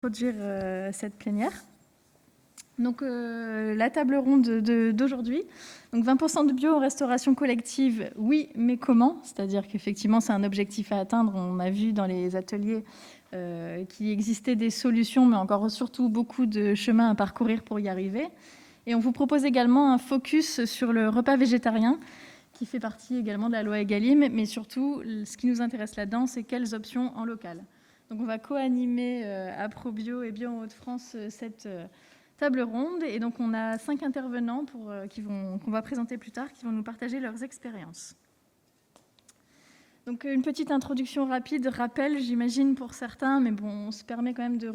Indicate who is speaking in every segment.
Speaker 1: Produire cette plénière. Donc la table ronde d'aujourd'hui. Donc 20% de bio en restauration collective, oui, mais comment? C'est-à-dire qu'effectivement, c'est un objectif à atteindre. On a vu dans les ateliers qu'il existait des solutions, mais encore surtout beaucoup de chemin à parcourir pour y arriver. Et on vous propose également un focus sur le repas végétarien, qui fait partie également de la loi Egalim, mais surtout, ce qui nous intéresse là-dedans, c'est quelles options en local. Donc on va co-animer à ProBio et Bio en Hauts-de-France cette table ronde. Et donc on a 5 intervenants qu'on va présenter plus tard, qui vont nous partager leurs expériences. Donc une petite introduction rapide, rappel j'imagine pour certains, mais bon, on se permet quand même de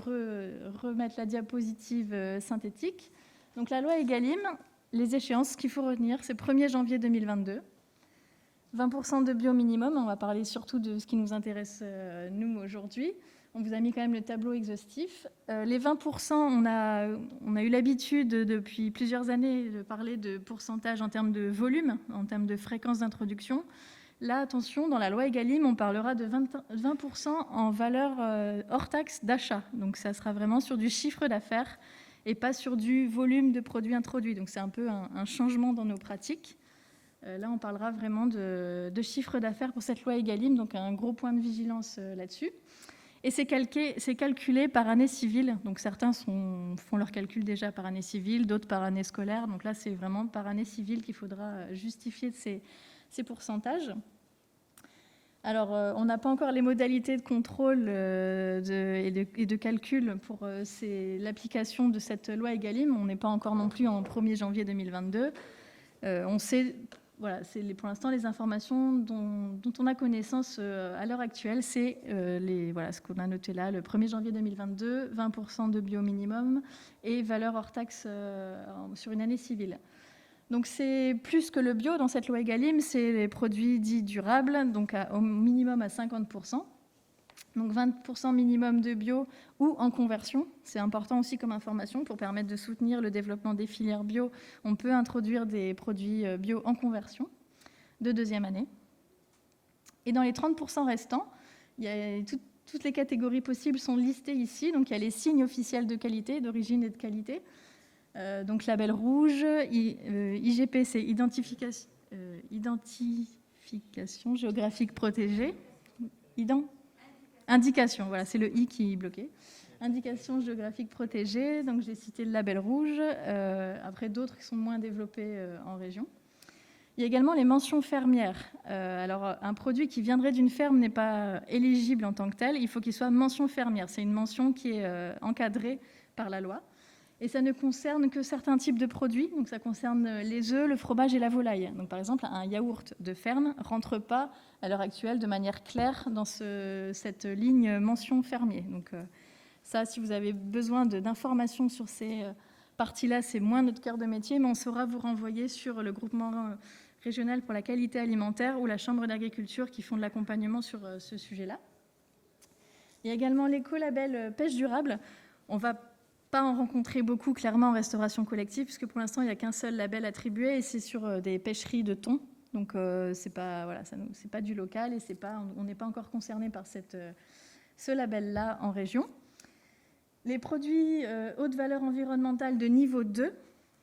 Speaker 1: remettre la diapositive synthétique. Donc la loi Egalim, les échéances qu'il faut retenir, c'est 1er janvier 2022. 20% de bio minimum, on va parler surtout de ce qui nous intéresse nous aujourd'hui. On vous a mis quand même le tableau exhaustif. Les 20%, on a eu l'habitude depuis plusieurs années de parler de pourcentage en termes de volume, en termes de fréquence d'introduction. Là, attention, dans la loi Egalim, on parlera de 20% en valeur hors taxe d'achat. Donc ça sera vraiment sur du chiffre d'affaires et pas sur du volume de produits introduits. Donc c'est un peu un changement dans nos pratiques. Là, on parlera vraiment de chiffre d'affaires pour cette loi Egalim, donc un gros point de vigilance là-dessus. Et c'est calculé par année civile. Donc certains font leur calcul déjà par année civile, d'autres par année scolaire. Donc là, c'est vraiment par année civile qu'il faudra justifier de ces pourcentages. Alors, on n'a pas encore les modalités de contrôle et de calcul pour l'application de cette loi Egalim. On n'est pas encore non plus en 1er janvier 2022. On sait... Voilà, c'est pour l'instant les informations dont on a connaissance à l'heure actuelle, c'est ce qu'on a noté là, le 1er janvier 2022, 20% de bio minimum et valeur hors taxe sur une année civile. Donc c'est plus que le bio dans cette loi Egalim, c'est les produits dits durables, donc au minimum à 50%. Donc 20% minimum de bio ou en conversion. C'est important aussi comme information pour permettre de soutenir le développement des filières bio. On peut introduire des produits bio en conversion de 2e année. Et dans les 30% restants, toutes les catégories possibles sont listées ici. Donc il y a les signes officiels de qualité, d'origine et de qualité. Donc label rouge, IGP, c'est identification géographique protégée. Indication, voilà, c'est le I qui est bloqué. Indication géographique protégée, donc j'ai cité le label rouge. Après, d'autres qui sont moins développés en région. Il y a également les mentions fermières. Alors, un produit qui viendrait d'une ferme n'est pas éligible en tant que tel. Il faut qu'il soit mention fermière. C'est une mention qui est encadrée par la loi. Et ça ne concerne que certains types de produits. Donc, ça concerne les œufs, le fromage et la volaille. Donc, par exemple, un yaourt de ferme ne rentre pas à l'heure actuelle de manière claire dans cette ligne mention fermier. Donc, ça, si vous avez besoin d'informations sur ces parties-là, c'est moins notre cœur de métier, mais on saura vous renvoyer sur le groupement régional pour la qualité alimentaire ou la Chambre d'agriculture qui font de l'accompagnement sur ce sujet-là. Il y a également l'écolabel pêche durable. On va pas en rencontrer beaucoup clairement en restauration collective, puisque pour l'instant, il n'y a qu'un seul label attribué, et c'est sur des pêcheries de thon. Donc, c'est pas du local, et on n'est pas encore concerné par ce label-là en région. Les produits haute valeur environnementale de niveau 2,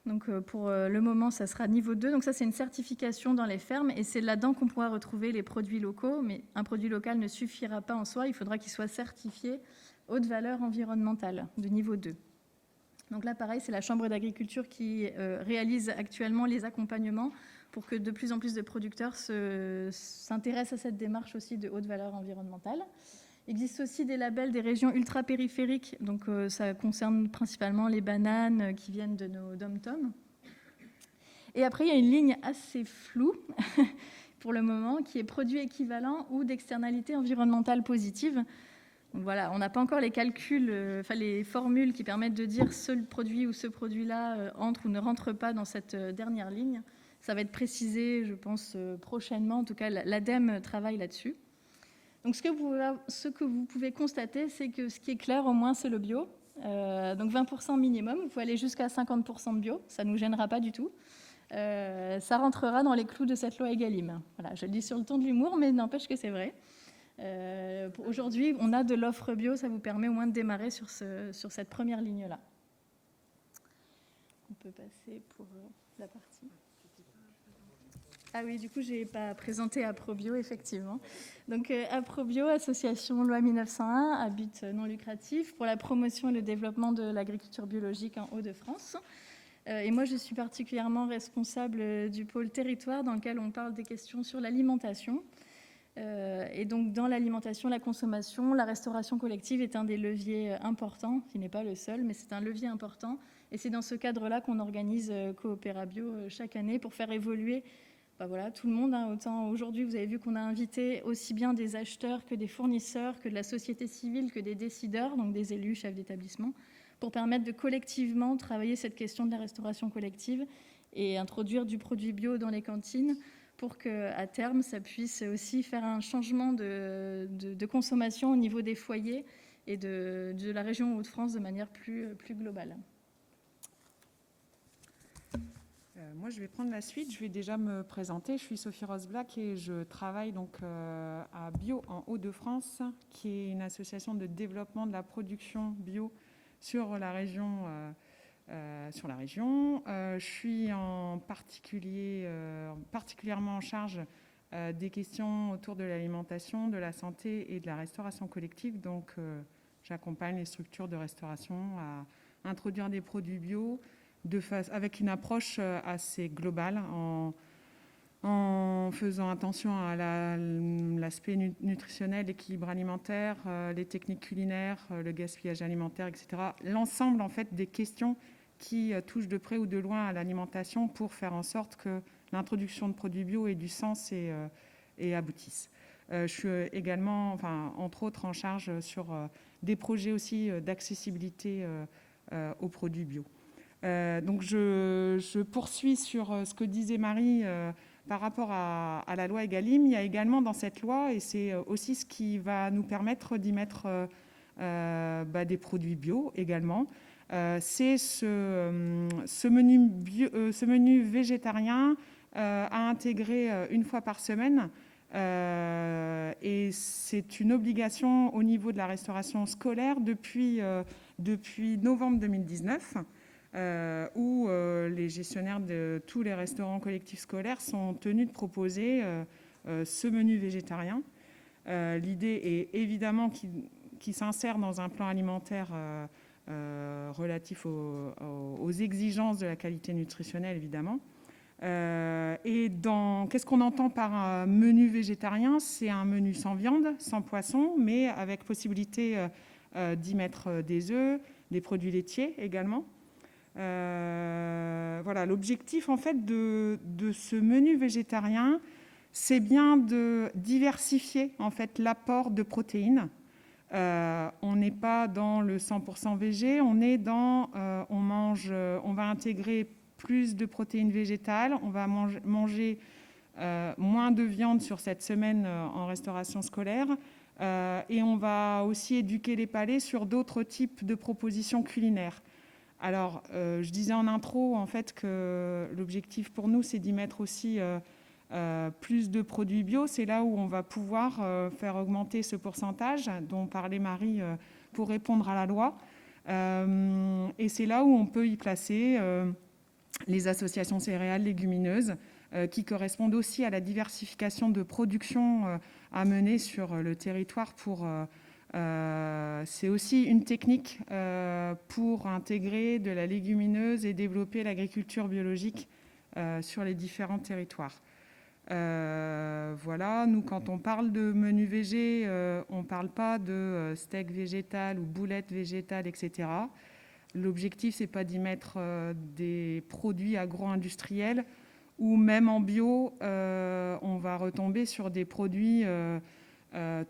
Speaker 1: donc pour le moment, ça sera niveau 2. Donc ça, c'est une certification dans les fermes, et c'est là-dedans qu'on pourra retrouver les produits locaux. Mais un produit local ne suffira pas en soi, il faudra qu'il soit certifié haute valeur environnementale de niveau 2. Donc là, pareil, c'est la Chambre d'agriculture qui réalise actuellement les accompagnements pour que de plus en plus de producteurs s'intéressent à cette démarche aussi de haute valeur environnementale. Il existe aussi des labels des régions ultra-périphériques, donc ça concerne principalement les bananes qui viennent de nos dom-toms. Et après, il y a une ligne assez floue pour le moment, qui est produit équivalent ou d'externalité environnementale positive. Donc voilà, on n'a pas encore les calculs, les formules qui permettent de dire ce produit ou ce produit-là entre ou ne rentre pas dans cette dernière ligne. Ça va être précisé, je pense, prochainement. En tout cas, l'ADEME travaille là-dessus. Donc ce que vous pouvez constater, c'est que ce qui est clair au moins, c'est le bio. Donc 20% minimum, vous pouvez aller jusqu'à 50% de bio, ça ne nous gênera pas du tout. Ça rentrera dans les clous de cette loi Egalim. Voilà, je le dis sur le ton de l'humour, mais n'empêche que c'est vrai. Aujourd'hui, on a de l'offre bio, ça vous permet au moins de démarrer sur cette première ligne-là. On peut passer pour la partie. Ah oui, du coup, je n'ai pas présenté Aprobio, effectivement. Donc, Aprobio, association loi 1901, à but non lucratif pour la promotion et le développement de l'agriculture biologique en Hauts-de-France. Et moi, je suis particulièrement responsable du pôle territoire dans lequel on parle des questions sur l'alimentation. Et donc, dans l'alimentation, la consommation, la restauration collective est un des leviers importants, qui n'est pas le seul, mais c'est un levier important. Et c'est dans ce cadre-là qu'on organise Coopérabio chaque année pour faire évoluer tout le monde. Autant aujourd'hui, vous avez vu qu'on a invité aussi bien des acheteurs que des fournisseurs, que de la société civile, que des décideurs, donc des élus, chefs d'établissement, pour permettre de collectivement travailler cette question de la restauration collective et introduire du produit bio dans les cantines pour qu'à terme, ça puisse aussi faire un changement de consommation au niveau des foyers et de la région Hauts-de-France de manière plus globale.
Speaker 2: Moi, je vais prendre la suite. Je vais déjà me présenter. Je suis Sophie Rose-Black et je travaille donc à Bio en Hauts-de-France, qui est une association de développement de la production bio sur la région. Je suis particulièrement en charge des questions autour de l'alimentation, de la santé et de la restauration collective. Donc, j'accompagne les structures de restauration à introduire des produits bio avec une approche assez globale, en faisant attention à l'aspect nutritionnel, l'équilibre alimentaire, les techniques culinaires, le gaspillage alimentaire, etc. L'ensemble en fait des questions qui touchent de près ou de loin à l'alimentation pour faire en sorte que l'introduction de produits bio ait du sens et aboutisse. Je suis également, entre autres, en charge sur des projets aussi d'accessibilité aux produits bio. Donc je poursuis sur ce que disait Marie par rapport à la loi Egalim. Il y a également dans cette loi, et c'est aussi ce qui va nous permettre d'y mettre des produits bio également, c'est ce menu végétarien à intégrer une fois par semaine. Et c'est une obligation au niveau de la restauration scolaire depuis novembre 2019. Où les gestionnaires de tous les restaurants collectifs scolaires sont tenus de proposer ce menu végétarien. L'idée est évidemment qu'il s'insère dans un plan alimentaire relatif aux exigences de la qualité nutritionnelle, évidemment. Qu'est-ce qu'on entend par un menu végétarien ? C'est un menu sans viande, sans poisson, mais avec possibilité d'y mettre des œufs, des produits laitiers également. L'objectif en fait de ce menu végétarien, c'est bien de diversifier en fait l'apport de protéines. On n'est pas dans le 100% végé, on va intégrer plus de protéines végétales, on va manger moins de viande sur cette semaine en restauration scolaire, et on va aussi éduquer les palais sur d'autres types de propositions culinaires. Alors, je disais en intro, en fait, que l'objectif pour nous, c'est d'y mettre aussi plus de produits bio. C'est là où on va pouvoir faire augmenter ce pourcentage dont parlait Marie pour répondre à la loi. Et c'est là où on peut y placer les associations céréales légumineuses qui correspondent aussi à la diversification de production à mener sur le territoire pour... c'est aussi une technique pour intégrer de la légumineuse et développer l'agriculture biologique sur les différents territoires. Nous, quand on parle de menu végé, on ne parle pas de steak végétal ou boulette végétale, etc. L'objectif, ce n'est pas d'y mettre des produits agro-industriels ou même en bio, on va retomber sur des produits...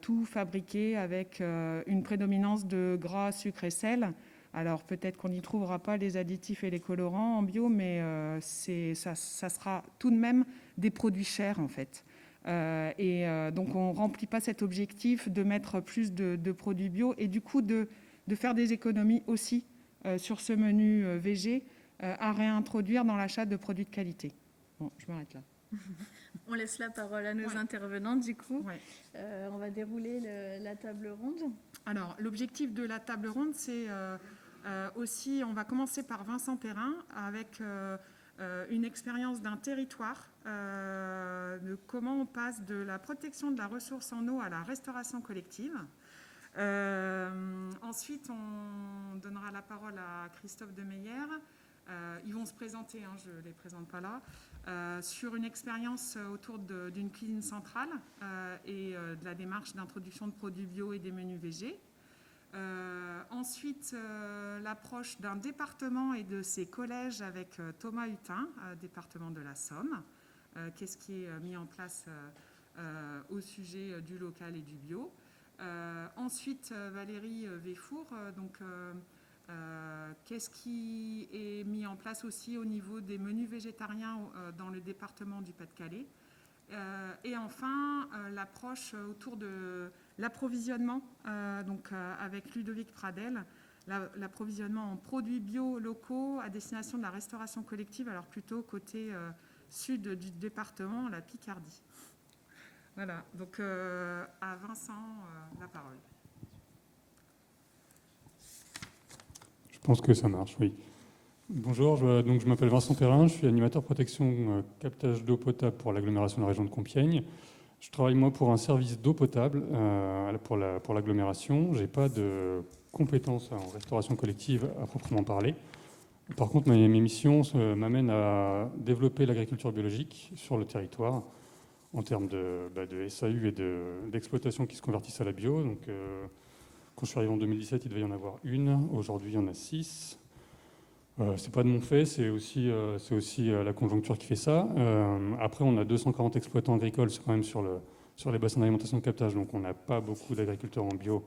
Speaker 2: tout fabriqué avec une prédominance de gras, sucre et sel. Alors peut-être qu'on n'y trouvera pas les additifs et les colorants en bio, mais ça sera tout de même des produits chers en fait. Donc on ne remplit pas cet objectif de mettre plus de produits bio et du coup de faire des économies aussi sur ce menu végé à réintroduire dans l'achat de produits de qualité. Bon, je m'arrête là.
Speaker 1: On laisse la parole à nos intervenants, du coup.
Speaker 2: Ouais.
Speaker 1: On va dérouler la table ronde.
Speaker 2: Alors, l'objectif de la table ronde, c'est aussi, on va commencer par Vincent Perrin, avec une expérience d'un territoire, de comment on passe de la protection de la ressource en eau à la restauration collective. Ensuite, on donnera la parole à Christophe Demeyer. Ils vont se présenter, je ne les présente pas là, sur une expérience autour d'une cuisine centrale et de la démarche d'introduction de produits bio et des menus végés. Ensuite, l'approche d'un département et de ses collèges avec Thomas Hutin, département de la Somme. Qu'est-ce qui est mis en place au sujet du local et du bio. Ensuite, Valérie Véfour, qu'est-ce qui est mis en place aussi au niveau des menus végétariens dans le département du Pas-de-Calais. Et enfin, l'approche autour de l'approvisionnement, avec Ludovic Pradel, l'approvisionnement en produits bio locaux à destination de la restauration collective, alors plutôt côté sud du département, la Picardie. Voilà, donc à Vincent, la parole.
Speaker 3: Je pense que ça marche, oui. Bonjour, je m'appelle Vincent Perrin, je suis animateur protection captage d'eau potable pour l'agglomération de la région de Compiègne. Je travaille moi pour un service d'eau potable pour l'agglomération. Je n'ai pas de compétences en restauration collective à proprement parler. Par contre, mes missions m'amènent à développer l'agriculture biologique sur le territoire en termes de SAU et d'exploitation qui se convertissent à la bio. Donc, quand je suis arrivé en 2017, il devait y en avoir une. Aujourd'hui, il y en a 6. C'est pas de mon fait, c'est aussi la conjoncture qui fait ça. Après, on a 240 exploitants agricoles quand même sur les bassins d'alimentation de captage, donc on n'a pas beaucoup d'agriculteurs en bio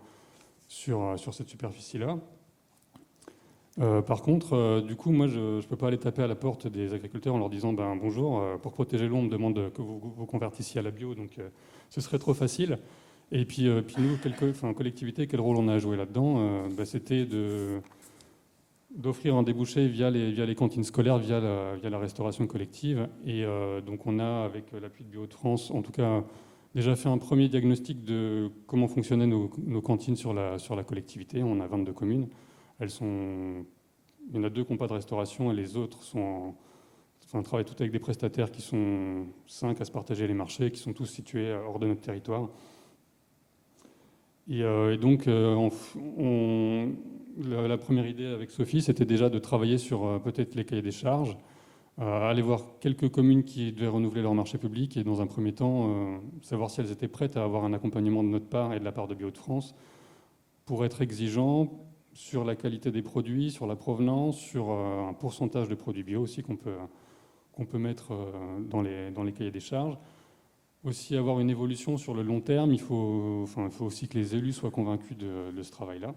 Speaker 3: sur cette superficie-là. Par contre, du coup, moi, je ne peux pas aller taper à la porte des agriculteurs en leur disant bonjour, pour protéger l'eau, on me demande que vous convertissiez à la bio, donc ce serait trop facile. Et puis nous, collectivité, quel rôle on a à jouer là-dedans c'était d'offrir un débouché via les cantines scolaires, via la restauration collective. Et donc on a, avec l'appui de Bio de France, en tout cas, déjà fait un premier diagnostic de comment fonctionnaient nos cantines sur la collectivité. On a 22 communes. Il y en a 2 qui n'ont pas de restauration et les autres travaillent toutes avec des prestataires qui sont 5 à se partager les marchés, qui sont tous situés hors de notre territoire. Et donc, la première idée avec Sophie, c'était déjà de travailler sur peut-être les cahiers des charges, aller voir quelques communes qui devaient renouveler leur marché public et dans un premier temps, savoir si elles étaient prêtes à avoir un accompagnement de notre part et de la part de Bio de France pour être exigeants sur la qualité des produits, sur la provenance, sur un pourcentage de produits bio aussi qu'on peut mettre dans les cahiers des charges. Aussi avoir une évolution sur le long terme, il faut aussi que les élus soient convaincus de ce travail-là.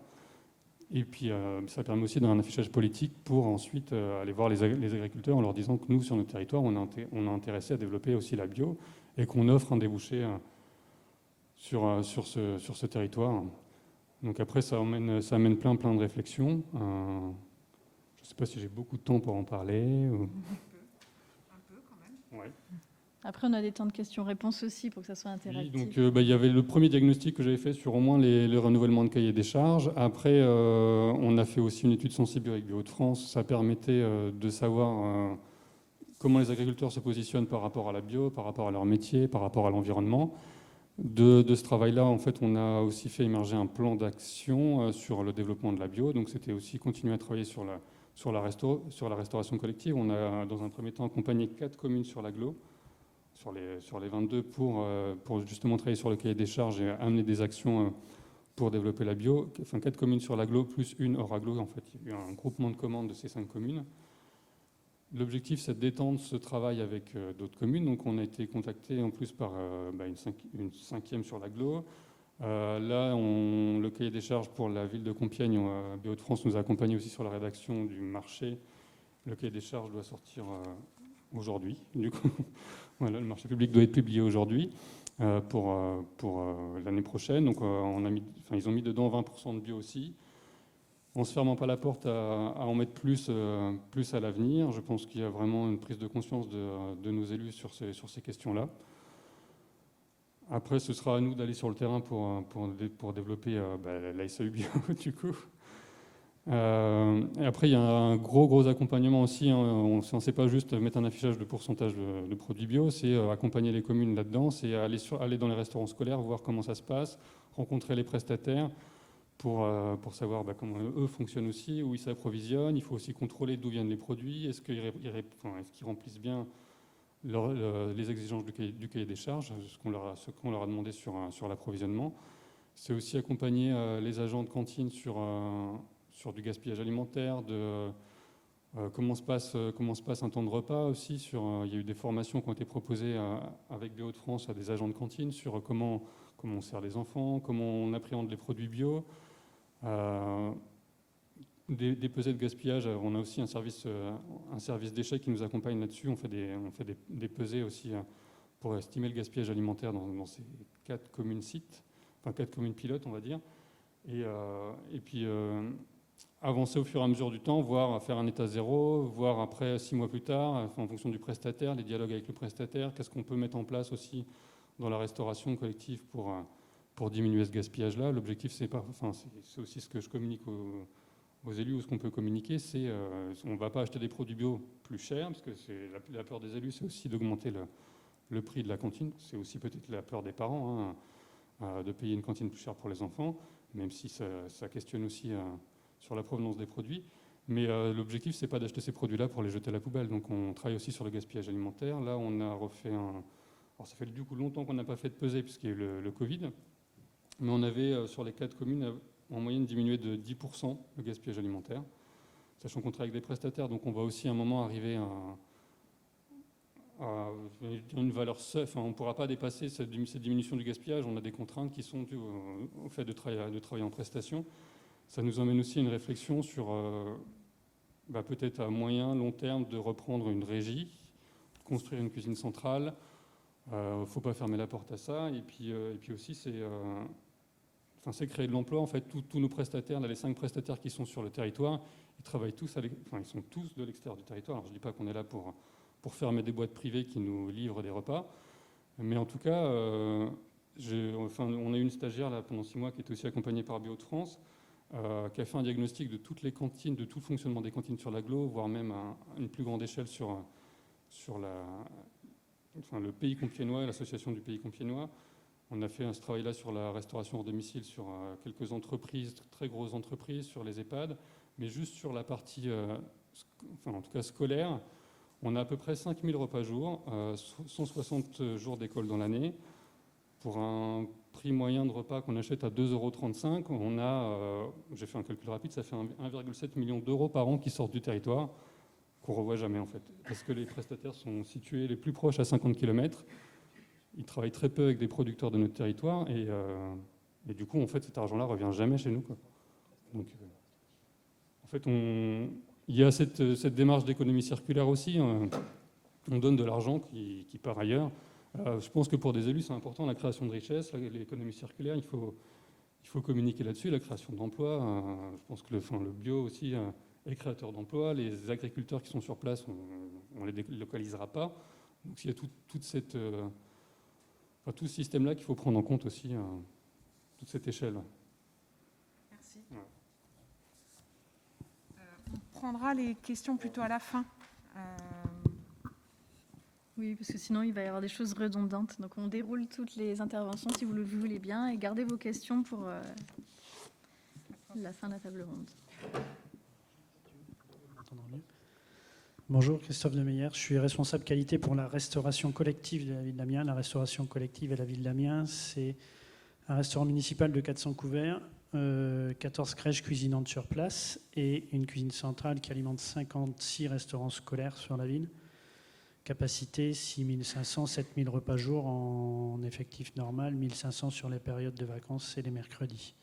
Speaker 3: Et puis ça permet aussi d'un affichage politique pour ensuite aller voir les agriculteurs en leur disant que nous, sur notre territoire, on est intéressé à développer aussi la bio et qu'on offre un débouché sur ce territoire. Donc après, ça amène plein de réflexions. Je ne sais pas si j'ai beaucoup de temps pour en parler.
Speaker 2: Un peu quand même.
Speaker 3: Ouais.
Speaker 1: Après, on a des temps de questions-réponses aussi pour que ça soit interactif.
Speaker 3: Oui, donc il y avait le premier diagnostic que j'avais fait sur au moins les renouvellements de cahiers des charges. Après, on a fait aussi une étude sensible avec Bio de France. Ça permettait de savoir comment les agriculteurs se positionnent par rapport à la bio, par rapport à leur métier, par rapport à l'environnement. De ce travail-là, en fait, on a aussi fait émerger un plan d'action sur le développement de la bio. Donc c'était aussi continuer à travailler sur la restauration collective. On a, dans un premier temps, accompagné 4 communes sur l'agglo, sur les 22 pour justement travailler sur le cahier des charges et amener des actions pour développer la bio. Enfin, 4 communes sur l'agglo plus une hors agglo. En fait, il y a eu un groupement de commandes de ces 5 communes. L'objectif, c'est d'étendre ce travail avec d'autres communes. Donc, on a été contacté en plus par une 5e sur l'agglo. Là, le cahier des charges pour la ville de Compiègne, Bio de France nous a accompagnés aussi sur la rédaction du marché. Le cahier des charges doit sortir aujourd'hui. Du coup, voilà, le marché public doit être publié aujourd'hui pour l'année prochaine. Donc, ils ont mis dedans 20% de bio aussi. en ne se fermant pas la porte à en mettre plus à l'avenir. Je pense qu'il y a vraiment une prise de conscience de nos élus sur ces questions-là. Après, ce sera à nous d'aller sur le terrain pour développer la SAU bio, du coup. Et après, il y a un gros accompagnement aussi. On ne sait pas juste mettre un affichage de pourcentage de produits bio, c'est accompagner les communes là-dedans, c'est aller dans les restaurants scolaires, voir comment ça se passe, rencontrer les prestataires pour savoir comment eux fonctionnent aussi, où ils s'approvisionnent. Il faut aussi contrôler d'où viennent les produits, est-ce qu'ils remplissent bien les exigences du cahier des charges, ce qu'on leur a demandé sur l'approvisionnement. C'est aussi accompagner les agents de cantine sur du gaspillage alimentaire, comment se passe un temps de repas aussi. Il y a eu des formations qui ont été proposées avec des Hauts-de-France à des agents de cantine sur comment on sert les enfants, comment on appréhende les produits bio. Des pesées de gaspillage, on a aussi un service déchets qui nous accompagne là-dessus. On fait des pesées aussi pour estimer le gaspillage alimentaire dans ces 4 communes sites, enfin 4 communes pilotes, on va dire. Et puis avancer au fur et à mesure du temps, voire faire un état zéro, voire après 6 mois plus tard, en fonction du prestataire, les dialogues avec le prestataire, qu'est-ce qu'on peut mettre en place aussi dans la restauration collective pour diminuer ce gaspillage-là. L'objectif, c'est aussi ce que je communique aux élus, ou ce qu'on peut communiquer, on ne va pas acheter des produits bio plus chers, parce que c'est la peur des élus, c'est aussi d'augmenter le prix de la cantine. C'est aussi peut-être la peur des parents, de payer une cantine plus chère pour les enfants, même si ça questionne aussi sur la provenance des produits. Mais l'objectif, c'est pas d'acheter ces produits-là pour les jeter à la poubelle. Donc on travaille aussi sur le gaspillage alimentaire. Là, on a refait alors ça fait du coup longtemps qu'on n'a pas fait de pesée, puisqu'il y a eu le Covid, mais on avait sur les 4 communes en moyenne diminué de 10% le gaspillage alimentaire, sachant qu'on travaille avec des prestataires, donc on va aussi à un moment arriver à une valeur seule. Enfin, on ne pourra pas dépasser cette diminution du gaspillage. On a des contraintes qui sont dues au fait de travailler en prestation. Ça nous emmène aussi à une réflexion sur peut-être à moyen, long terme, de reprendre une régie, de construire une cuisine centrale. Il ne faut pas fermer la porte à ça. Et puis aussi, c'est créer de l'emploi. En fait, tous nos prestataires, là, les 5 prestataires qui sont sur le territoire, ils travaillent tous, ils sont tous de l'extérieur du territoire. Alors, je ne dis pas qu'on est là pour fermer des boîtes privées qui nous livrent des repas, mais en tout cas, on a eu une stagiaire là, pendant 6 mois qui était aussi accompagnée par Bio de France, qui a fait un diagnostic de toutes les cantines, de tout le fonctionnement des cantines sur l'agglo, voire même à une plus grande échelle sur le pays compiègnois, l'association du pays compiègnois. On a fait ce travail-là sur la restauration hors domicile, sur quelques entreprises, très grosses entreprises, sur les EHPAD, mais juste sur la partie, en tout cas scolaire, on a à peu près 5000 repas jour, 160 jours d'école dans l'année. Pour un prix moyen de repas qu'on achète à 2,35 €, on a, j'ai fait un calcul rapide, ça fait 1,7 million d'euros par an qui sortent du territoire, qu'on ne revoit jamais en fait. Parce que les prestataires sont situés les plus proches à 50 km. Ils travaillent très peu avec des producteurs de notre territoire et du coup, en fait, cet argent-là ne revient jamais chez nous, quoi. Donc, en fait, il y a cette démarche d'économie circulaire aussi. On donne de l'argent qui part ailleurs. Je pense que pour des élus, c'est important, la création de richesse, l'économie circulaire, il faut communiquer là-dessus, la création d'emplois. Je pense que le bio aussi est créateur d'emplois. Les agriculteurs qui sont sur place, on ne les délocalisera pas. Donc il y a tout ce système-là qu'il faut prendre en compte aussi, toute cette échelle.
Speaker 2: Merci. Ouais. On prendra les questions plutôt à la fin.
Speaker 1: Oui, parce que sinon, il va y avoir des choses redondantes. Donc, on déroule toutes les interventions, si vous le voulez bien, et gardez vos questions pour la fin de la table ronde.
Speaker 4: Bonjour, Christophe Demeyer. Je suis responsable qualité pour la restauration collective de la ville d'Amiens. La restauration collective à la ville d'Amiens, c'est un restaurant municipal de 400 couverts, 14 crèches cuisinantes sur place et une cuisine centrale qui alimente 56 restaurants scolaires sur la ville. Capacité 6500, 7000 repas jour en effectif normal, 1500 sur les périodes de vacances et les mercredis.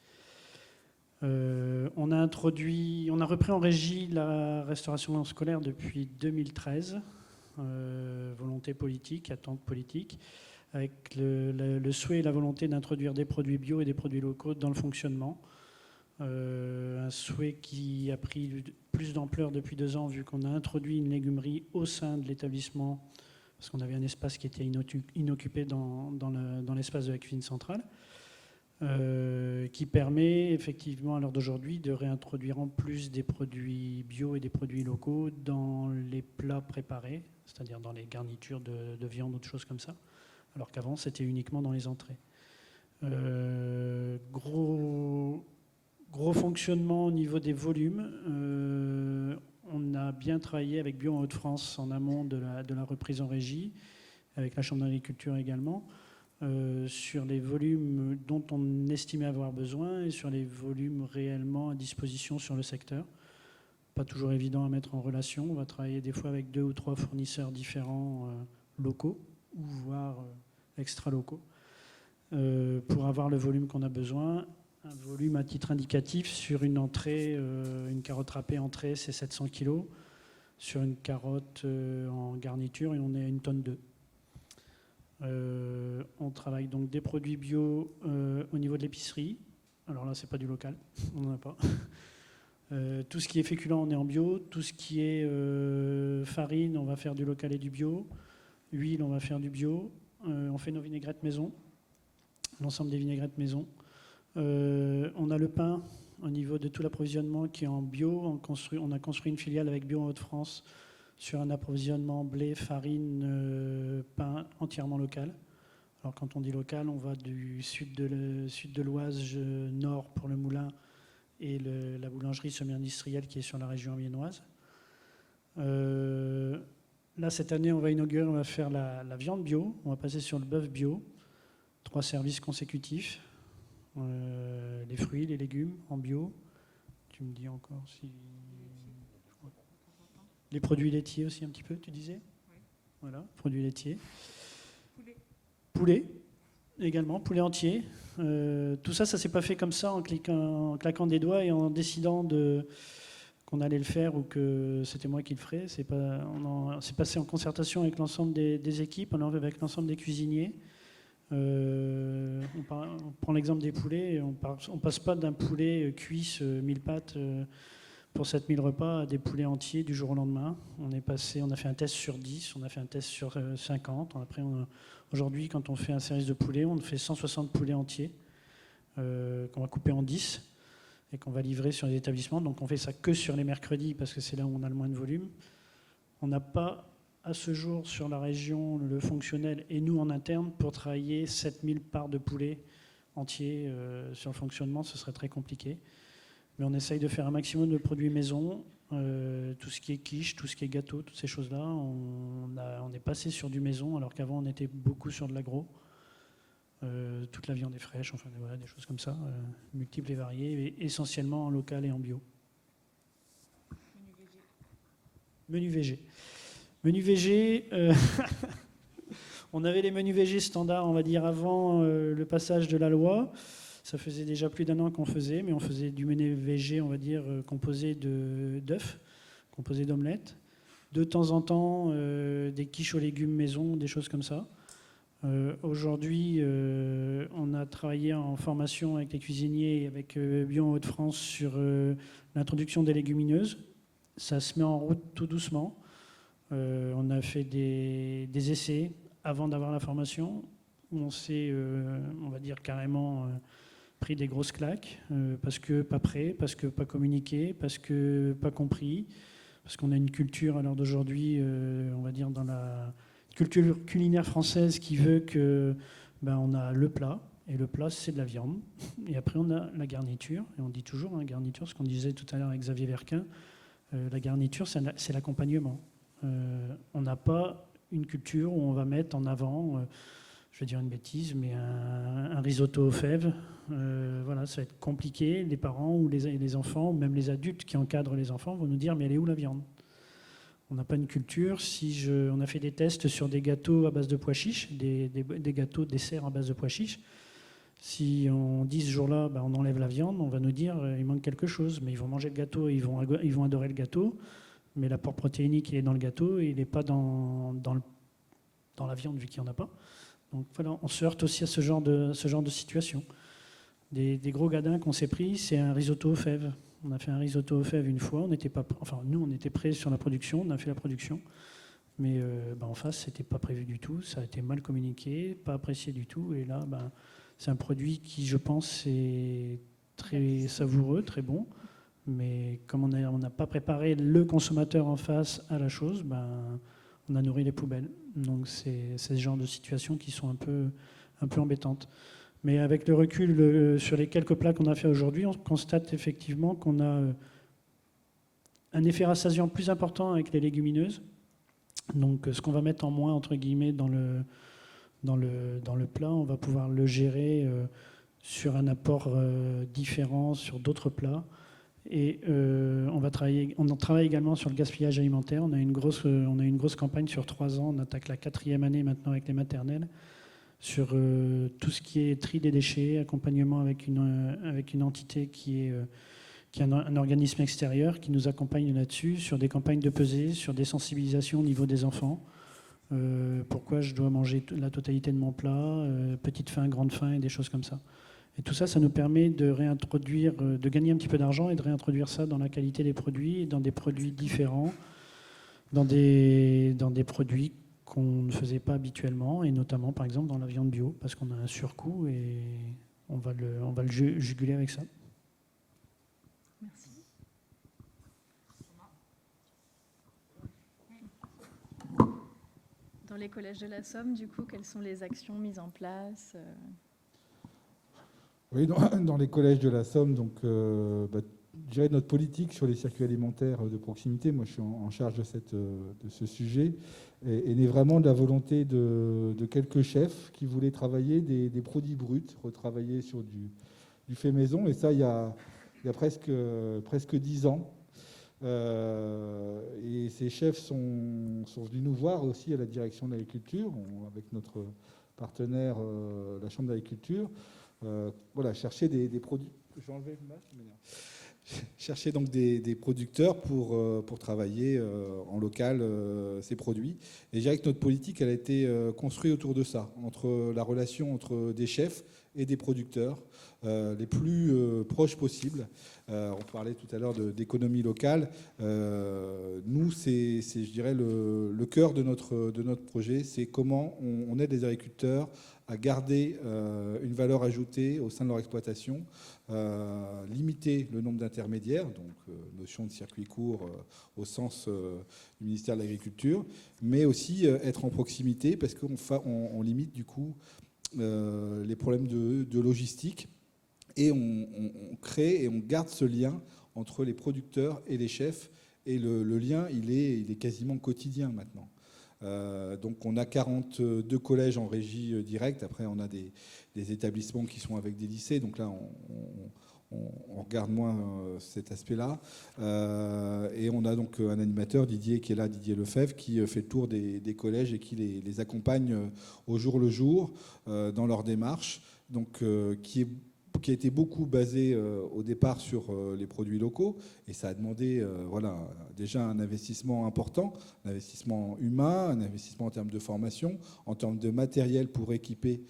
Speaker 4: On a repris en régie la restauration scolaire depuis 2013, volonté politique, attente politique, avec le souhait et la volonté d'introduire des produits bio et des produits locaux dans le fonctionnement. Un souhait qui a pris plus d'ampleur depuis 2 ans, vu qu'on a introduit une légumerie au sein de l'établissement, parce qu'on avait un espace qui était inoccupé dans l'espace de la cuisine centrale, qui permet effectivement à l'heure d'aujourd'hui de réintroduire en plus des produits bio et des produits locaux dans les plats préparés, c'est-à-dire dans les garnitures de viande ou de choses comme ça, alors qu'avant c'était uniquement dans les entrées. Gros fonctionnement au niveau des volumes. On a bien travaillé avec Bio en Hauts-de-France en amont de la reprise en régie, avec la Chambre d'agriculture également, sur les volumes dont on estimait avoir besoin et sur les volumes réellement à disposition sur le secteur. Pas toujours évident à mettre en relation. On va travailler des fois avec 2 ou 3 fournisseurs différents locaux, ou voire extra-locaux, pour avoir le volume qu'on a besoin. Un volume à titre indicatif sur une entrée, une carotte râpée entrée, c'est 700 kg. Sur une carotte en garniture, et on est à 1,2 tonne. On travaille donc des produits bio au niveau de l'épicerie. Alors là, c'est pas du local, on n'en a pas. Tout ce qui est féculent, on est en bio. Tout ce qui est farine, on va faire du local et du bio. Huile, on va faire du bio. On fait nos vinaigrettes maison, l'ensemble des vinaigrettes maison. On a le pain au niveau de tout l'approvisionnement qui est en bio. On a construit une filiale avec Bio en Hauts-de-France sur un approvisionnement blé, farine, pain entièrement local. Alors quand on dit local, on va du sud de l'Oise, nord pour le moulin et la boulangerie semi-industrielle qui est sur la région amiénoise. Là, cette année, on va inaugurer, on va faire la viande bio. On va passer sur le bœuf bio. 3 services consécutifs. Les fruits, les légumes en bio. Tu me dis encore si... Les produits laitiers aussi un petit peu, tu disais ? Oui. Voilà, produits laitiers. Poulet également, poulet entier. Tout ça, ça ne s'est pas fait comme ça en claquant des doigts et en décidant qu'on allait le faire ou que c'était moi qui le ferais. C'est passé en concertation avec l'ensemble des équipes, avec l'ensemble des cuisiniers. On prend l'exemple des poulets, on passe pas d'un poulet cuisse 1000 pattes pour 7000 repas à des poulets entiers du jour au lendemain. On a fait un test sur 10, on a fait un test sur 50. Après, aujourd'hui, quand on fait un service de poulet, on fait 160 poulets entiers qu'on va couper en 10 et qu'on va livrer sur les établissements. Donc on fait ça que sur les mercredis parce que c'est là où on a le moins de volume. On n'a pas à ce jour sur la région le fonctionnel et nous en interne pour travailler 7000 parts de poulet entiers sur le fonctionnement, ce serait très compliqué. Mais on essaye de faire un maximum de produits maison, tout ce qui est quiche, tout ce qui est gâteau, toutes ces choses-là. On est passé sur du maison alors qu'avant on était beaucoup sur de l'agro. Toute la viande est fraîche, enfin voilà, des choses comme ça, multiples et variées, et essentiellement en local et en bio. Menu VG. Menu VG, on avait les menus VG standards, on va dire, avant le passage de la loi. Ça faisait déjà plus d'1 an qu'on faisait, mais on faisait du menu VG, on va dire, composé d'œufs, composé d'omelettes. De temps en temps, des quiches aux légumes maison, des choses comme ça. Aujourd'hui, on a travaillé en formation avec les cuisiniers et avec Bio en Hauts-de-France sur l'introduction des légumineuses. Ça se met en route tout doucement. On a fait des essais avant d'avoir la formation, où on s'est, on va dire, carrément pris des grosses claques, parce que pas prêt, parce que pas communiqué, parce que pas compris, parce qu'on a une culture à l'heure d'aujourd'hui, on va dire, dans la culture culinaire française qui veut que on a le plat, et le plat, c'est de la viande. Et après, on a la garniture, et on dit toujours, garniture, ce qu'on disait tout à l'heure avec Xavier Verquin, la garniture, c'est l'accompagnement. On n'a pas une culture où on va mettre en avant, je vais dire une bêtise, mais un risotto aux fèves. Voilà, ça va être compliqué. Les parents ou les enfants, ou même les adultes qui encadrent les enfants vont nous dire, mais elle est où la viande ? On n'a pas une culture. On a fait des tests sur des gâteaux à base de pois chiches, des gâteaux desserts à base de pois chiches. Si on dit ce jour-là, on enlève la viande, on va nous dire il manque quelque chose. Mais ils vont manger le gâteau, ils vont adorer le gâteau. Mais l'apport protéinique, il est dans le gâteau, et il n'est pas dans la viande, vu qu'il n'y en a pas. Donc voilà, on se heurte aussi à ce genre de situation. Des gros gadins qu'on s'est pris, c'est un risotto aux fèves. On a fait un risotto aux fèves une fois. Nous, on était prêts sur la production, on a fait la production. Mais en face, ce n'était pas prévu du tout. Ça a été mal communiqué, pas apprécié du tout. Et là, c'est un produit qui, je pense, est très savoureux, très bon. Mais comme on n'a pas préparé le consommateur en face à la chose, on a nourri les poubelles. Donc c'est ce genre de situations qui sont un peu embêtantes. Mais avec le recul sur les quelques plats qu'on a fait aujourd'hui, on constate effectivement qu'on a un effet rassasiant plus important avec les légumineuses. Donc ce qu'on va mettre en moins, entre guillemets, dans le plat, on va pouvoir le gérer sur un apport différent sur d'autres plats. Et on travaille également sur le gaspillage alimentaire. On a une grosse campagne sur 3 ans. On attaque la 4e année maintenant avec les maternelles sur tout ce qui est tri des déchets, accompagnement avec une entité qui est un organisme extérieur qui nous accompagne là-dessus, sur des campagnes de pesée, sur des sensibilisations au niveau des enfants. Pourquoi je dois manger la totalité de mon plat, petite faim, grande faim et des choses comme ça. Et tout ça, ça nous permet de réintroduire, de gagner un petit peu d'argent et de réintroduire ça dans la qualité des produits, dans des produits différents, dans des produits qu'on ne faisait pas habituellement, et notamment, par exemple, dans la viande bio, parce qu'on a un surcoût et on va le juguler avec ça.
Speaker 1: Merci. Dans les collèges de la Somme, du coup, quelles sont les actions mises en place ?
Speaker 5: Oui, dans les collèges de la Somme, donc, je dirais notre politique sur les circuits alimentaires de proximité, moi je suis en charge de ce sujet, est née vraiment de la volonté de quelques chefs qui voulaient travailler des produits bruts, retravailler sur du fait maison, et ça il y a presque 10 ans. Et ces chefs sont venus nous voir aussi à la direction de l'agriculture, avec notre partenaire, la Chambre d'agriculture. Chercher des produits. Je vais enlever le masque. Chercher donc des producteurs pour travailler en local ces produits. Et je dirais que notre politique, elle a été construite autour de ça, entre la relation entre des chefs et des producteurs les plus proches possibles. On parlait tout à l'heure d'économie locale. Nous, c'est, je dirais, le cœur de notre projet, c'est comment on aide les agriculteurs à garder une valeur ajoutée au sein de leur exploitation, limiter le nombre d'intermédiaires, donc notion de circuit court au sens du ministère de l'Agriculture, mais aussi être en proximité parce qu'on limite du coup les problèmes de logistique et on crée et on garde ce lien entre les producteurs et les chefs et le lien il est quasiment quotidien maintenant. Donc on a 42 collèges en régie directe. Après, on a des établissements qui sont avec des lycées. Donc là, on regarde moins cet aspect-là. Et on a donc un animateur, Didier, qui est là, Didier Lefebvre, qui fait le tour des collèges et qui les accompagne au jour le jour dans leur démarche. Donc qui a été beaucoup basé au départ sur les produits locaux, et ça a demandé déjà un investissement important, un investissement humain, un investissement en termes de formation, en termes de matériel pour rééquiper,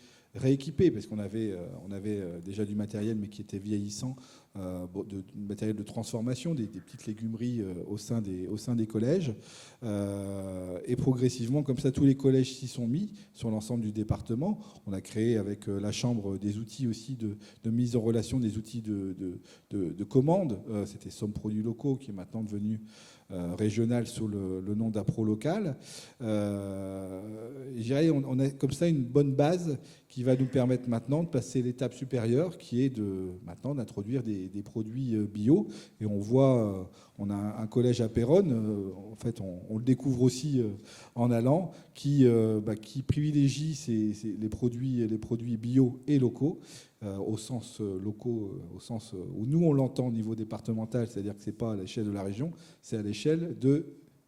Speaker 5: parce qu'on avait déjà du matériel mais qui était vieillissant, du matériel de transformation, des petites légumeries au sein des collèges. Et progressivement, comme ça, tous les collèges s'y sont mis sur l'ensemble du département. On a créé avec la Chambre des outils aussi de mise en relation, des outils de commande. C'était Somme Produits Locaux, qui est maintenant devenu régional sous le nom d'Apro Local. Je dirais, on a comme ça une bonne base qui va nous permettre maintenant de passer l'étape supérieure, qui est maintenant d'introduire des produits bio. Et on voit, on a un collège à Péronne, en fait on le découvre aussi en allant, qui privilégie les produits bio et locaux, au sens locaux, au sens où nous on l'entend au niveau départemental, c'est-à-dire que c'est pas à l'échelle de la région, c'est à l'échelle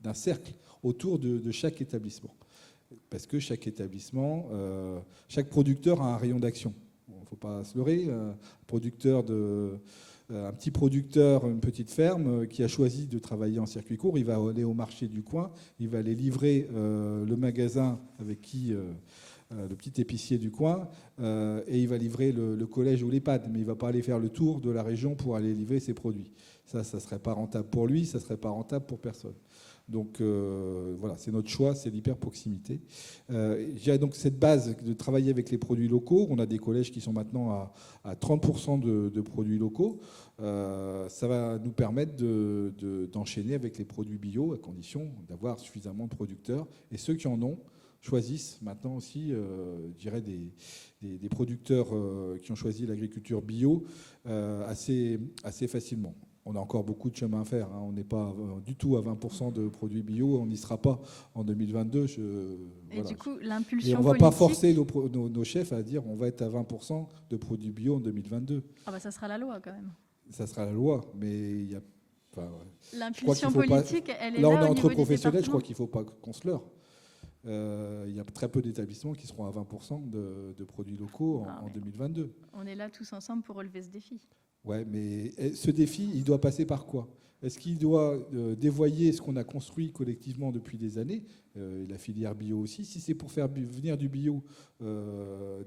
Speaker 5: d'un cercle autour de chaque établissement. Parce que chaque établissement, chaque producteur a un rayon d'action. Il ne faut pas se leurrer. Un petit producteur, une petite ferme qui a choisi de travailler en circuit court, il va aller au marché du coin, il va aller livrer le magasin avec qui le petit épicier du coin, et il va livrer le collège ou l'EHPAD, mais il ne va pas aller faire le tour de la région pour aller livrer ses produits. Ça ne serait pas rentable pour lui, ça ne serait pas rentable pour personne. Donc voilà, c'est notre choix, c'est l'hyper-proximité. J'ai donc cette base de travailler avec les produits locaux. On a des collèges qui sont maintenant à 30% de produits locaux. Ça va nous permettre d'enchaîner avec les produits bio à condition d'avoir suffisamment de producteurs. Et ceux qui en ont choisissent maintenant aussi, je dirais, des producteurs qui ont choisi l'agriculture bio assez facilement. On a encore beaucoup de chemin à faire. On n'est pas du tout à 20% de produits bio. On n'y sera pas en 2022.
Speaker 1: Et du coup, l'impulsion politique...
Speaker 5: Et on ne va pas forcer nos chefs à dire on va être à 20% de produits bio en 2022.
Speaker 1: Ah bah ça sera la loi quand même.
Speaker 5: Ça sera la loi, mais il y a... Enfin,
Speaker 1: l'impulsion politique, elle est
Speaker 5: là,
Speaker 1: là
Speaker 5: on est
Speaker 1: au
Speaker 5: entre
Speaker 1: niveau des
Speaker 5: professionnels, je crois
Speaker 1: départements.
Speaker 5: qu'il ne faut pas qu'on se leurre. Il y a très peu d'établissements qui seront à 20% de produits locaux en 2022.
Speaker 1: On est là tous ensemble pour relever ce défi.
Speaker 5: Ouais, mais ce défi, il doit passer par quoi? Est-ce qu'il doit dévoyer ce qu'on a construit collectivement depuis des années, la filière bio aussi? Si c'est pour faire venir du bio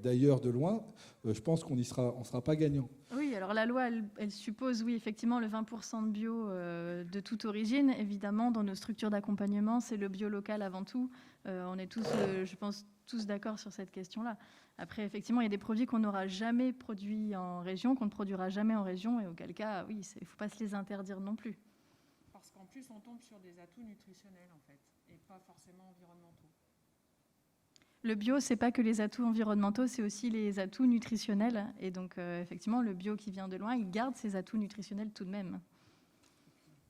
Speaker 5: d'ailleurs, de loin, je pense qu'on ne sera pas gagnant.
Speaker 1: Oui, alors la loi, elle suppose, oui, effectivement, le 20% de bio de toute origine. Évidemment, dans nos structures d'accompagnement, c'est le bio local avant tout. On est tous, je pense, tous d'accord sur cette question-là. Après, effectivement, il y a des produits qu'on n'aura jamais produits en région, qu'on ne produira jamais en région, et auquel cas, oui, il ne faut pas se les interdire non plus.
Speaker 2: Parce qu'en plus, on tombe sur des atouts nutritionnels, en fait, et pas forcément environnementaux.
Speaker 1: Le bio, c'est pas que les atouts environnementaux, c'est aussi les atouts nutritionnels. Et donc, effectivement, le bio qui vient de loin, il garde ses atouts nutritionnels tout de même.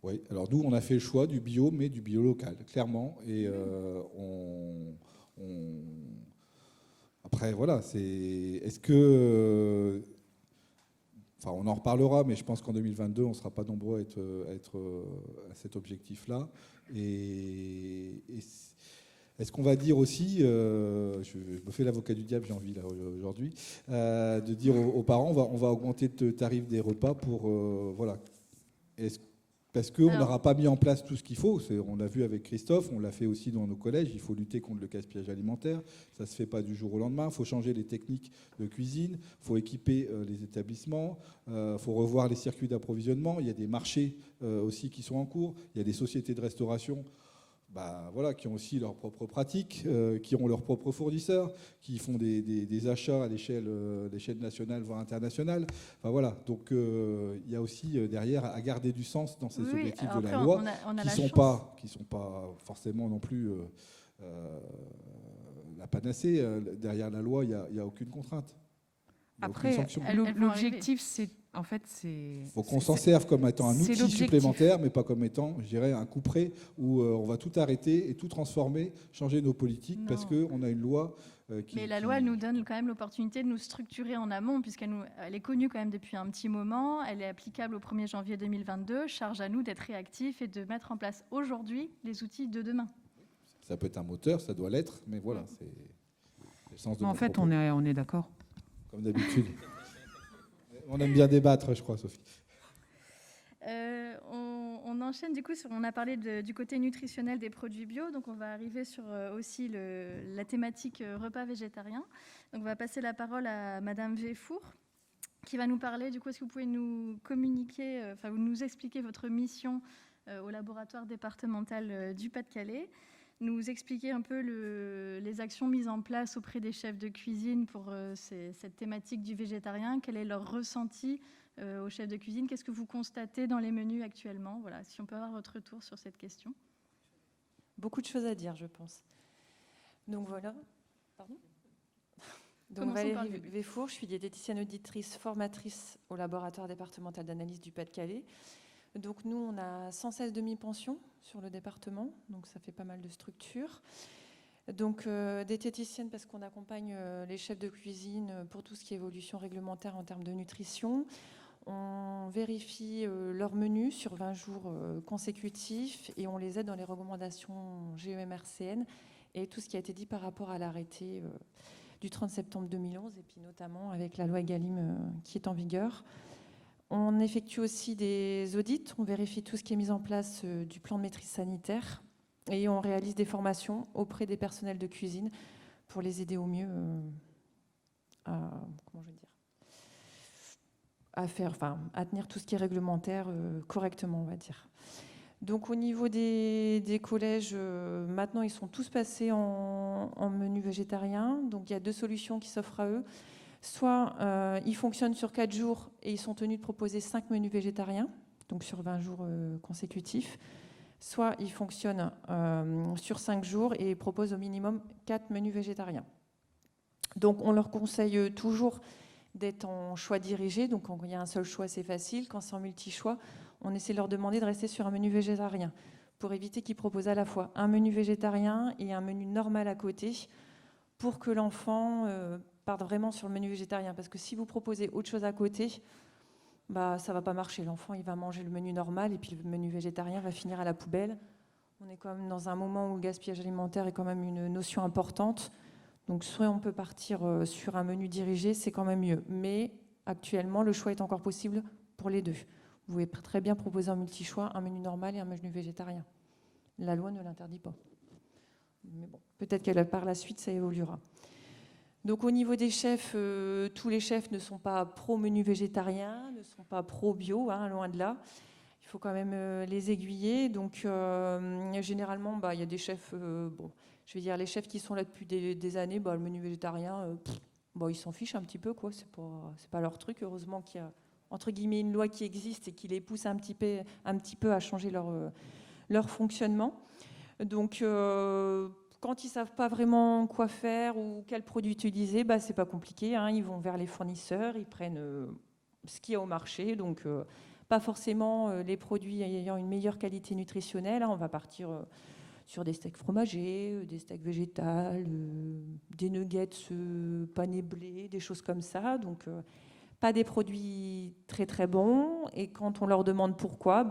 Speaker 5: Oui, alors nous, on a fait le choix du bio, mais du bio local, clairement. Et après, voilà, est-ce que... Enfin, on en reparlera, mais je pense qu'en 2022, on ne sera pas nombreux à être à cet objectif-là. Et est-ce qu'on va dire aussi, je me fais l'avocat du diable, j'ai envie là aujourd'hui, de dire aux parents, on va augmenter le tarif des repas pour... voilà. Parce qu'on n'aura pas mis en place tout ce qu'il faut. On l'a vu avec Christophe, on l'a fait aussi dans nos collèges. Il faut lutter contre le gaspillage alimentaire. Ça ne se fait pas du jour au lendemain. Il faut changer les techniques de cuisine. Il faut équiper les établissements. Il faut revoir les circuits d'approvisionnement. Il y a des marchés aussi qui sont en cours. Il y a des sociétés de restauration voilà, qui ont aussi leurs propres pratiques, qui ont leurs propres fournisseurs, qui font des achats à l'échelle nationale, voire internationale. Enfin, voilà. Donc il y a aussi derrière à garder du sens dans ces objectifs de la loi, qui ne sont pas forcément non plus la panacée. Derrière la loi, il n'y a aucune contrainte.
Speaker 2: Après, l'objectif, c'est... En fait, c'est...
Speaker 5: Il faut qu'on s'en serve comme étant un outil supplémentaire, mais pas comme étant, je dirais, un coup près où on va tout arrêter et tout transformer, changer nos politiques, parce qu'on a une loi qui...
Speaker 1: Mais la loi, elle nous donne quand même l'opportunité de nous structurer en amont, puisqu'elle est connue quand même depuis un petit moment, elle est applicable au 1er janvier 2022, charge à nous d'être réactifs et de mettre en place aujourd'hui les outils de demain.
Speaker 5: Ça peut être un moteur, ça doit l'être, mais voilà, c'est le sens de
Speaker 2: En fait, on est d'accord.
Speaker 5: Comme d'habitude. On aime bien débattre, je crois, Sophie.
Speaker 1: On enchaîne, du coup, on a parlé du côté nutritionnel des produits bio, donc on va arriver sur aussi la thématique repas végétarien. Donc on va passer la parole à Madame Véfour, qui va nous parler, du coup, est-ce que vous pouvez nous communiquer, vous nous expliquer votre mission au laboratoire départemental du Pas-de-Calais, nous expliquer un peu les actions mises en place auprès des chefs de cuisine pour cette thématique du végétarien, quel est leur ressenti aux chefs de cuisine, qu'est-ce que vous constatez dans les menus actuellement, voilà, si on peut avoir votre retour sur cette question.
Speaker 6: Beaucoup de choses à dire, je pense. Donc voilà. Pardon ? Donc
Speaker 1: Commençons par
Speaker 6: Valérie Véfour, je suis diététicienne auditrice, formatrice au laboratoire départemental d'analyse du Pas-de-Calais. Donc nous, on a 116 demi-pensions sur le département, donc ça fait pas mal de structures. Donc diététicienne parce qu'on accompagne les chefs de cuisine pour tout ce qui est évolution réglementaire en termes de nutrition. On vérifie leur menu sur 20 jours consécutifs et on les aide dans les recommandations GEMRCN et tout ce qui a été dit par rapport à l'arrêté du 30 septembre 2011 et puis notamment avec la loi Egalim qui est en vigueur. On effectue aussi des audits, on vérifie tout ce qui est mis en place du plan de maîtrise sanitaire et on réalise des formations auprès des personnels de cuisine pour les aider au mieux à tenir tout ce qui est réglementaire correctement, on va dire. Donc au niveau des collèges, maintenant ils sont tous passés en menu végétarien. Donc il y a 2 solutions qui s'offrent à eux. Soit ils fonctionnent sur 4 jours et ils sont tenus de proposer 5 menus végétariens, donc sur 20 jours consécutifs. Soit ils fonctionnent sur 5 jours et proposent au minimum 4 menus végétariens. Donc on leur conseille toujours d'être en choix dirigé. Donc quand il y a un seul choix, c'est facile. Quand c'est en multi-choix, on essaie de leur demander de rester sur un menu végétarien pour éviter qu'ils proposent à la fois un menu végétarien et un menu normal à côté pour que l'enfant parte vraiment sur le menu végétarien. Parce que si vous proposez autre chose à côté, ça ne va pas marcher. L'enfant, il va manger le menu normal et puis le menu végétarien va finir à la poubelle. On est quand même dans un moment où le gaspillage alimentaire est quand même une notion importante. Donc soit on peut partir sur un menu dirigé, c'est quand même mieux. Mais actuellement, le choix est encore possible pour les 2. Vous pouvez très bien proposer en multi-choix un menu normal et un menu végétarien. La loi ne l'interdit pas. Mais bon, peut-être qu'elle par la suite, ça évoluera. Donc au niveau des chefs, tous les chefs ne sont pas pro-menu végétarien, ne sont pas pro-bio, loin de là. Il faut quand même les aiguiller. Donc généralement, il y a des chefs, je vais dire les chefs qui sont là depuis des années, le menu végétarien, ils s'en fichent un petit peu, quoi. C'est pas leur truc. Heureusement qu'il y a entre guillemets une loi qui existe et qui les pousse un petit peu à changer leur fonctionnement. Donc quand ils ne savent pas vraiment quoi faire ou quel produit utiliser, c'est pas compliqué. Ils vont vers les fournisseurs, ils prennent ce qu'il y a au marché. Donc pas forcément les produits ayant une meilleure qualité nutritionnelle. On va partir sur des steaks fromagés, des steaks végétales, des nuggets panés blé, des choses comme ça. Donc pas des produits très très bons. Et quand on leur demande pourquoi,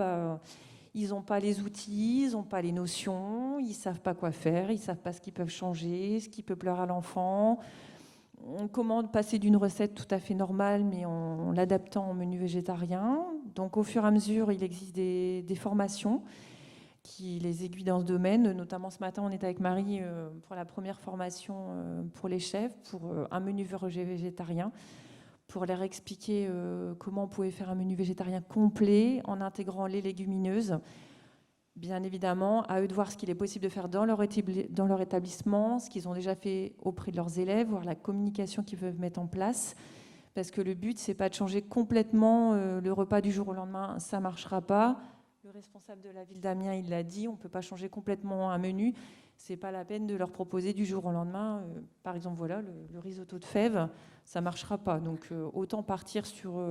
Speaker 6: ils n'ont pas les outils, ils n'ont pas les notions, ils ne savent pas quoi faire, ils ne savent pas ce qu'ils peuvent changer, ce qui peut plaire à l'enfant. Comment passer d'une recette tout à fait normale, mais en l'adaptant en menu végétarien. Donc au fur et à mesure, il existe des formations qui les aiguillent dans ce domaine. Notamment ce matin, on était avec Marie pour la première formation pour les chefs, pour un menu végétarien, pour leur expliquer comment on pouvait faire un menu végétarien complet en intégrant les légumineuses. Bien évidemment, à eux de voir ce qu'il est possible de faire dans leur établissement, ce qu'ils ont déjà fait auprès de leurs élèves, voir la communication qu'ils peuvent mettre en place. Parce que le but, c'est pas de changer complètement le repas du jour au lendemain, ça ne marchera pas. Le responsable de la ville d'Amiens, il l'a dit, on ne peut pas changer complètement un menu. Ce n'est pas la peine de leur proposer du jour au lendemain. Par exemple, voilà, le risotto de fèves, ça ne marchera pas. Donc, autant partir sur,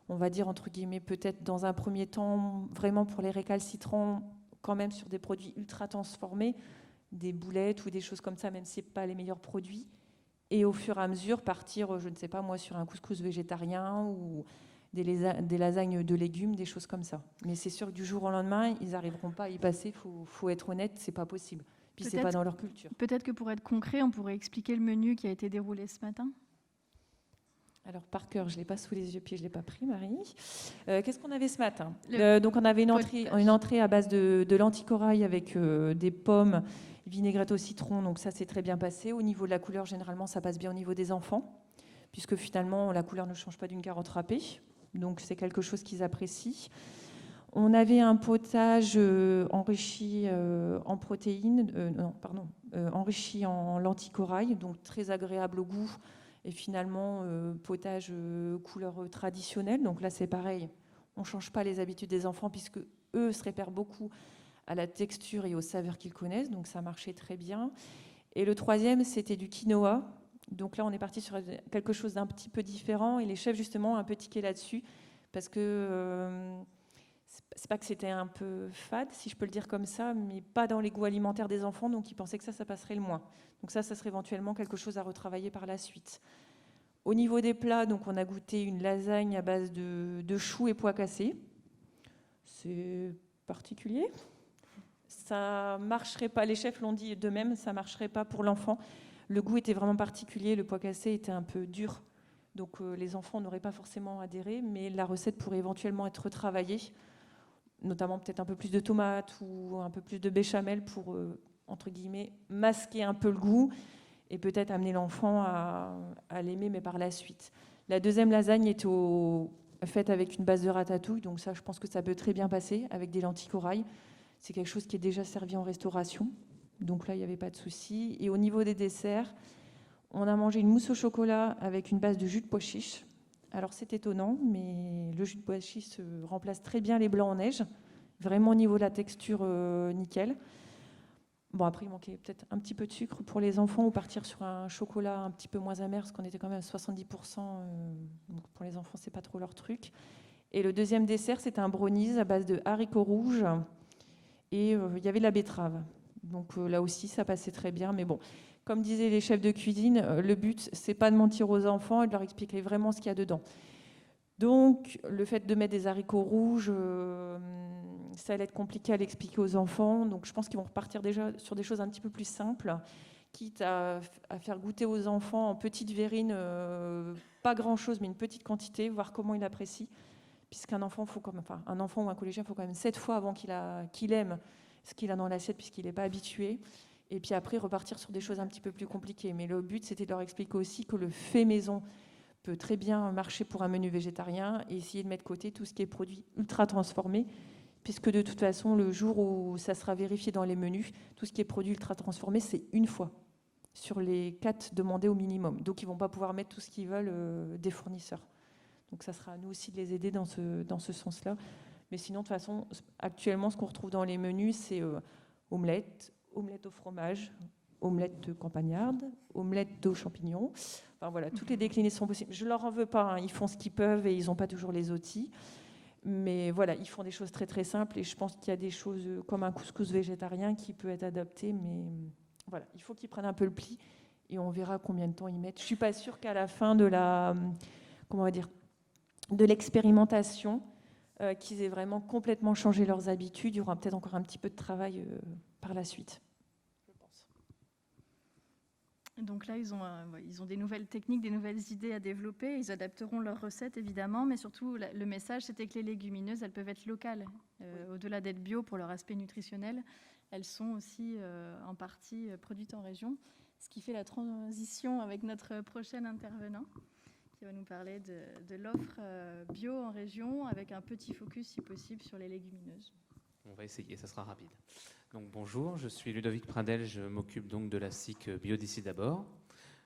Speaker 6: on va dire, entre guillemets, peut-être dans un premier temps, vraiment pour les récalcitrants, quand même sur des produits ultra transformés, des boulettes ou des choses comme ça, même si ce n'est pas les meilleurs produits. Et au fur et à mesure, partir, je ne sais pas moi, sur un couscous végétarien ou des lasagnes de légumes, des choses comme ça. Mais c'est sûr que du jour au lendemain, ils n'arriveront pas à y passer. Faut être honnête, c'est pas possible. Puis c'est pas dans leur culture.
Speaker 1: Peut-être que pour être concret, on pourrait expliquer le menu qui a été déroulé ce matin.
Speaker 6: Alors par cœur, je ne l'ai pas sous les yeux, puis je ne l'ai pas pris, Marie. Qu'est-ce qu'on avait ce matin ? Donc on avait une entrée à base de lentilles corail avec des pommes, vinaigrette au citron. Donc ça, c'est très bien passé. Au niveau de la couleur, généralement, ça passe bien au niveau des enfants, puisque finalement, la couleur ne change pas d'une carotte râpée. Donc c'est quelque chose qu'ils apprécient. On avait un potage enrichi en protéines, enrichi en lentilles corail, donc très agréable au goût. Et finalement, potage couleur traditionnelle. Donc là, c'est pareil, on ne change pas les habitudes des enfants puisque eux se réfèrent beaucoup à la texture et aux saveurs qu'ils connaissent. Donc ça marchait très bien. Et le troisième, c'était du quinoa. Donc là, on est parti sur quelque chose d'un petit peu différent. Et les chefs, justement, ont un peu tiqué là-dessus parce que c'est pas que c'était un peu fade, si je peux le dire comme ça, mais pas dans les goûts alimentaires des enfants. Donc ils pensaient que ça passerait le moins. Donc ça serait éventuellement quelque chose à retravailler par la suite. Au niveau des plats, donc on a goûté une lasagne à base de choux et pois cassés. C'est particulier. Ça marcherait pas, les chefs l'ont dit d'eux-mêmes, ça marcherait pas pour l'enfant. Le goût était vraiment particulier, le pois cassé était un peu dur. Donc les enfants n'auraient pas forcément adhéré, mais la recette pourrait éventuellement être retravaillée, notamment peut-être un peu plus de tomates ou un peu plus de béchamel pour entre guillemets, masquer un peu le goût et peut-être amener l'enfant à l'aimer, mais par la suite. La deuxième lasagne est faite avec une base de ratatouille, donc ça, je pense que ça peut très bien passer avec des lentilles corail. C'est quelque chose qui est déjà servi en restauration, donc là, il n'y avait pas de souci. Et au niveau des desserts, on a mangé une mousse au chocolat avec une base de jus de pois chiche. Alors c'est étonnant, mais le jus de pois chiche remplace très bien les blancs en neige. Vraiment au niveau de la texture, nickel. Bon, après, il manquait peut-être un petit peu de sucre pour les enfants ou partir sur un chocolat un petit peu moins amer, parce qu'on était quand même à 70%. Donc pour les enfants, c'est pas trop leur truc. Et le deuxième dessert, c'était un brownies à base de haricots rouges et il y avait de la betterave. Donc là aussi, ça passait très bien. Mais bon, comme disaient les chefs de cuisine, le but, c'est pas de mentir aux enfants et de leur expliquer vraiment ce qu'il y a dedans. Donc, le fait de mettre des haricots rouges, ça allait être compliqué à l'expliquer aux enfants. Donc, je pense qu'ils vont repartir déjà sur des choses un petit peu plus simples, quitte à faire goûter aux enfants en petite verrine, pas grand-chose, mais une petite quantité, voir comment il apprécie. Puisqu'un enfant, un enfant ou un collégien, il faut quand même 7 fois avant qu'il aime ce qu'il a dans l'assiette, puisqu'il n'est pas habitué. Et puis après, repartir sur des choses un petit peu plus compliquées. Mais le but, c'était de leur expliquer aussi que le fait maison peut très bien marcher pour un menu végétarien et essayer de mettre de côté tout ce qui est produit ultra transformé, puisque de toute façon, le jour où ça sera vérifié dans les menus, tout ce qui est produit ultra transformé, c'est une fois sur les 4 demandés au minimum. Donc, ils ne vont pas pouvoir mettre tout ce qu'ils veulent des fournisseurs. Donc, ça sera à nous aussi de les aider dans ce sens-là. Mais sinon, de toute façon, actuellement, ce qu'on retrouve dans les menus, c'est omelette au fromage, omelette de campagnarde, omelette aux champignons. Enfin voilà, toutes les déclinaisons possibles. Je ne leur en veux pas, hein, ils font ce qu'ils peuvent et ils n'ont pas toujours les outils. Mais voilà, ils font des choses très très simples et je pense qu'il y a des choses comme un couscous végétarien qui peut être adapté. Mais voilà, il faut qu'ils prennent un peu le pli et on verra combien de temps ils mettent. Je ne suis pas sûre qu'à la fin de de l'expérimentation, qu'ils aient vraiment complètement changé leurs habitudes. Il y aura peut-être encore un petit peu de travail par la suite.
Speaker 1: Donc là, ils ont des nouvelles techniques, des nouvelles idées à développer. Ils adapteront leurs recettes, évidemment, mais surtout, le message, c'était que les légumineuses, elles peuvent être locales. Au-delà d'être bio pour leur aspect nutritionnel, elles sont aussi en partie produites en région, ce qui fait la transition avec notre prochain intervenant, qui va nous parler de l'offre bio en région, avec un petit focus, si possible, sur les légumineuses.
Speaker 7: On va essayer, ça sera rapide. Donc bonjour, je suis Ludovic Pradel, je m'occupe donc de la SIC Bio d'ici d'abord.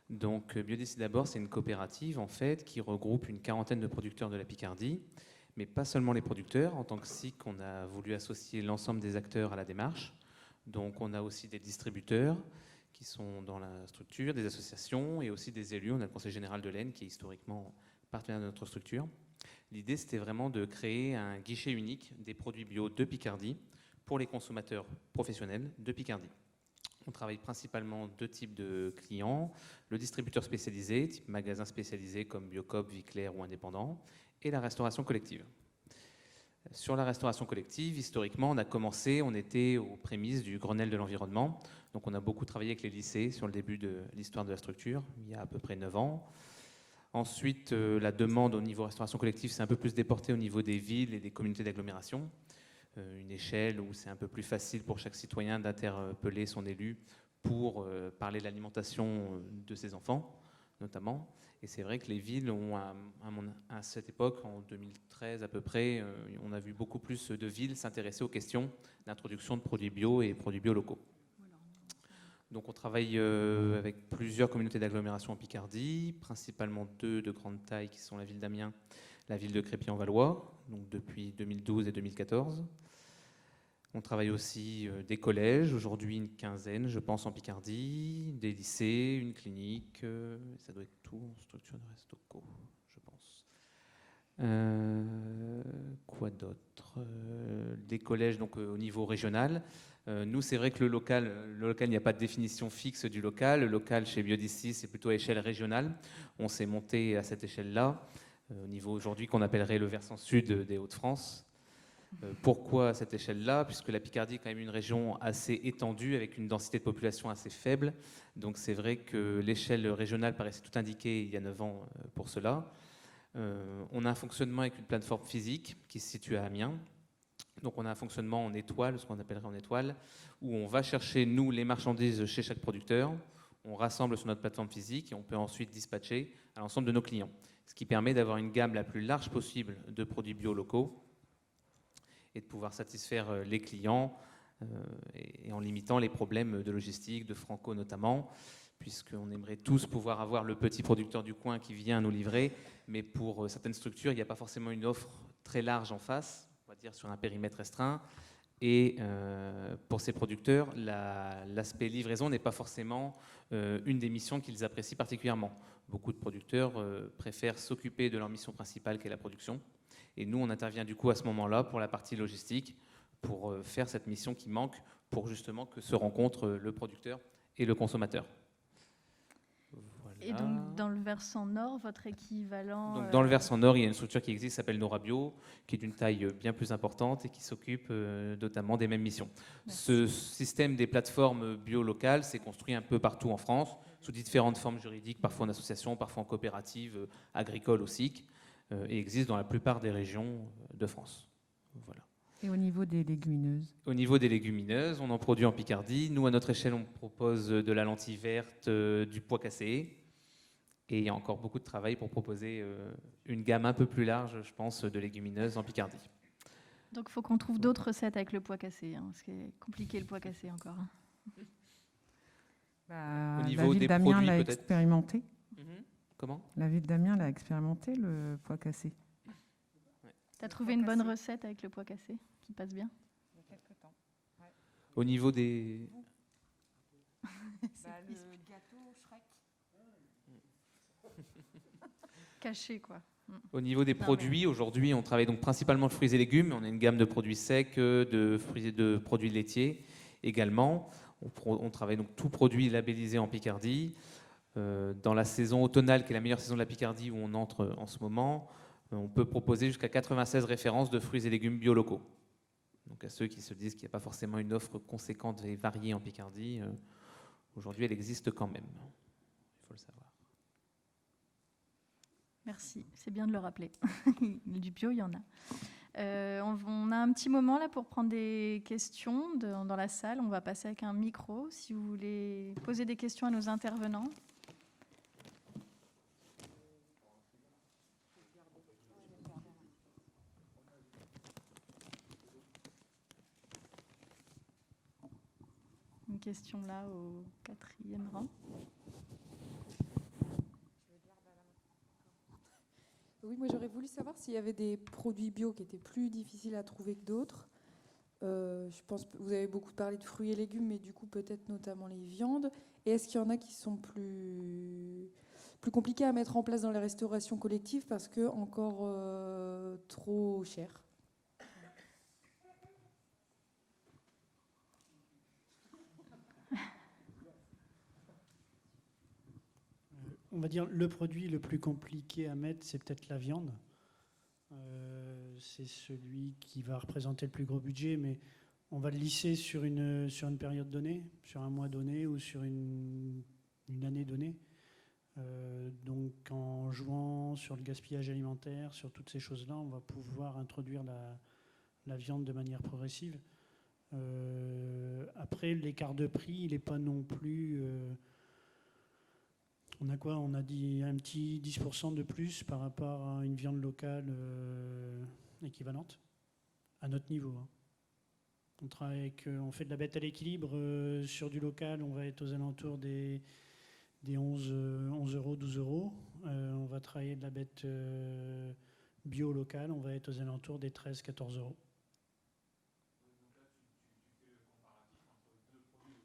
Speaker 7: Donc Bio d'ici d'abord, c'est une coopérative en fait qui regroupe une quarantaine de producteurs de la Picardie, mais pas seulement les producteurs. En tant que SIC, on a voulu associer l'ensemble des acteurs à la démarche. Donc on a aussi des distributeurs qui sont dans la structure, des associations et aussi des élus. On a le Conseil général de l'Aisne qui est historiquement partenaire de notre structure. L'idée, c'était vraiment de créer un guichet unique des produits bio de Picardie pour les consommateurs professionnels de Picardie. On travaille principalement 2 types de clients, le distributeur spécialisé, type magasin spécialisé comme Biocoop, Viclair ou indépendant, et la restauration collective. Sur la restauration collective, historiquement, on était aux prémices du Grenelle de l'environnement. Donc on a beaucoup travaillé avec les lycées sur le début de l'histoire de la structure, il y a à peu près 9 ans. Ensuite, la demande au niveau restauration collective s'est un peu plus déportée au niveau des villes et des communautés d'agglomération. Une échelle où c'est un peu plus facile pour chaque citoyen d'interpeller son élu pour parler de l'alimentation de ses enfants, notamment. Et c'est vrai que les villes ont, à cette époque, en 2013 à peu près, on a vu beaucoup plus de villes s'intéresser aux questions d'introduction de produits bio et produits bio locaux. Donc on travaille avec plusieurs communautés d'agglomération en Picardie, principalement 2 de grande taille qui sont la ville d'Amiens, la ville de Crépy-en-Valois, donc depuis 2012 et 2014. On travaille aussi des collèges, aujourd'hui une quinzaine, je pense, en Picardie, des lycées, une clinique, ça doit être tout en structure de Restauco, je pense. Quoi d'autre? Des collèges donc, au niveau régional. Nous, c'est vrai que le local, il n'y a pas de définition fixe du local. Le local chez Biodici, c'est plutôt à échelle régionale. On s'est monté à cette échelle-là, au niveau aujourd'hui qu'on appellerait le versant sud des Hauts-de-France. Pourquoi à cette échelle-là? Puisque la Picardie est quand même une région assez étendue, avec une densité de population assez faible. Donc c'est vrai que l'échelle régionale paraissait tout indiquée il y a 9 ans pour cela. On a un fonctionnement avec une plateforme physique qui se situe à Amiens. Donc on a un fonctionnement en étoile, ce qu'on appellerait en étoile, où on va chercher, nous, les marchandises chez chaque producteur. on rassemble sur notre plateforme physique et on peut ensuite dispatcher à l'ensemble de nos clients. Ce qui permet d'avoir une gamme la plus large possible de produits bio locaux et de pouvoir satisfaire les clients et en limitant les problèmes de logistique, de Franco notamment, puisqu'on aimerait tous pouvoir avoir le petit producteur du coin qui vient nous livrer, mais pour certaines structures, il n'y a pas forcément une offre très large en face, on va dire sur un périmètre restreint, et pour ces producteurs, l'aspect livraison n'est pas forcément une des missions qu'ils apprécient particulièrement. Beaucoup de producteurs préfèrent s'occuper de leur mission principale qui est la production, et nous on intervient du coup à ce moment-là pour la partie logistique, pour faire cette mission qui manque, pour justement que se rencontrent le producteur et le consommateur. Voilà.
Speaker 1: Et donc, dans le versant nord, votre équivalent...
Speaker 7: Donc, dans le versant nord, il y a une structure qui existe, qui s'appelle Nora Bio, qui est d'une taille bien plus importante et qui s'occupe notamment des mêmes missions.
Speaker 1: Merci.
Speaker 7: Ce système des plateformes bio locales s'est construit un peu partout en France, sous différentes formes juridiques, parfois en association, parfois en coopérative, agricole aussi, et existe dans la plupart des régions de France. Voilà.
Speaker 2: Et au niveau des légumineuses?
Speaker 7: Au niveau des légumineuses, on en produit en Picardie. Nous, à notre échelle, on propose de la lentille verte, du pois cassé. Et il y a encore beaucoup de travail pour proposer une gamme un peu plus large, je pense, de légumineuses en Picardie.
Speaker 1: Donc, il faut qu'on trouve d'autres recettes avec le pois cassé. Hein, parce que c'est compliqué le pois cassé encore.
Speaker 2: Bah,
Speaker 7: Au niveau
Speaker 2: la ville
Speaker 7: des
Speaker 2: d'Amiens
Speaker 7: produits,
Speaker 2: l'a
Speaker 7: peut-être.
Speaker 2: expérimenté.
Speaker 7: Comment ?
Speaker 2: La ville d'Amiens l'a expérimenté, le pois cassé.
Speaker 1: Tu as trouvé une bonne recette avec le pois cassé qui passe bien?
Speaker 2: Il y a quelques temps.
Speaker 7: Au niveau des...
Speaker 2: Le gâteau Shrek.
Speaker 1: Caché, quoi.
Speaker 7: Au niveau des
Speaker 1: Non,
Speaker 7: produits, aujourd'hui, on travaille donc principalement de fruits et légumes. On a une gamme de produits secs, de produits laitiers également. On travaille donc tout produit labellisé en Picardie. Dans la saison automnale, qui est la meilleure saison de la Picardie où on entre en ce moment, on peut proposer jusqu'à 96 références de fruits et légumes bio locaux. Donc à ceux qui se disent qu'il n'y a pas forcément une offre conséquente et variée en Picardie, aujourd'hui elle existe quand même. Il faut le savoir.
Speaker 1: Merci, c'est bien de le rappeler. Du bio, il y en a. On a un petit moment là pour prendre des questions dans la salle. On va passer avec un micro si vous voulez poser des questions à nos intervenants. Une question là au 4e rang.
Speaker 8: Oui, moi j'aurais voulu savoir s'il y avait des produits bio qui étaient plus difficiles à trouver que d'autres. Je pense que vous avez beaucoup parlé de fruits et légumes, mais du coup peut-être notamment les viandes. Et est-ce qu'il y en a qui sont plus compliqués à mettre en place dans les restaurations collectives parce que encore trop cher?
Speaker 4: On va dire le produit le plus compliqué à mettre, c'est peut-être la viande. C'est celui qui va représenter le plus gros budget, mais on va le lisser sur une période donnée, sur un mois donné ou sur une année donnée. Donc en jouant sur le gaspillage alimentaire, sur toutes ces choses-là, on va pouvoir introduire la viande de manière progressive. Après, l'écart de prix, il n'est pas non plus... on a quoi? On a dit un petit 10% de plus par rapport à une viande locale équivalente, à notre niveau. Hein. On fait de la bête à l'équilibre sur du local, on va être aux alentours des 11 euros, 12 euros. On va travailler de la bête bio locale, on va être aux alentours des 13, 14 euros.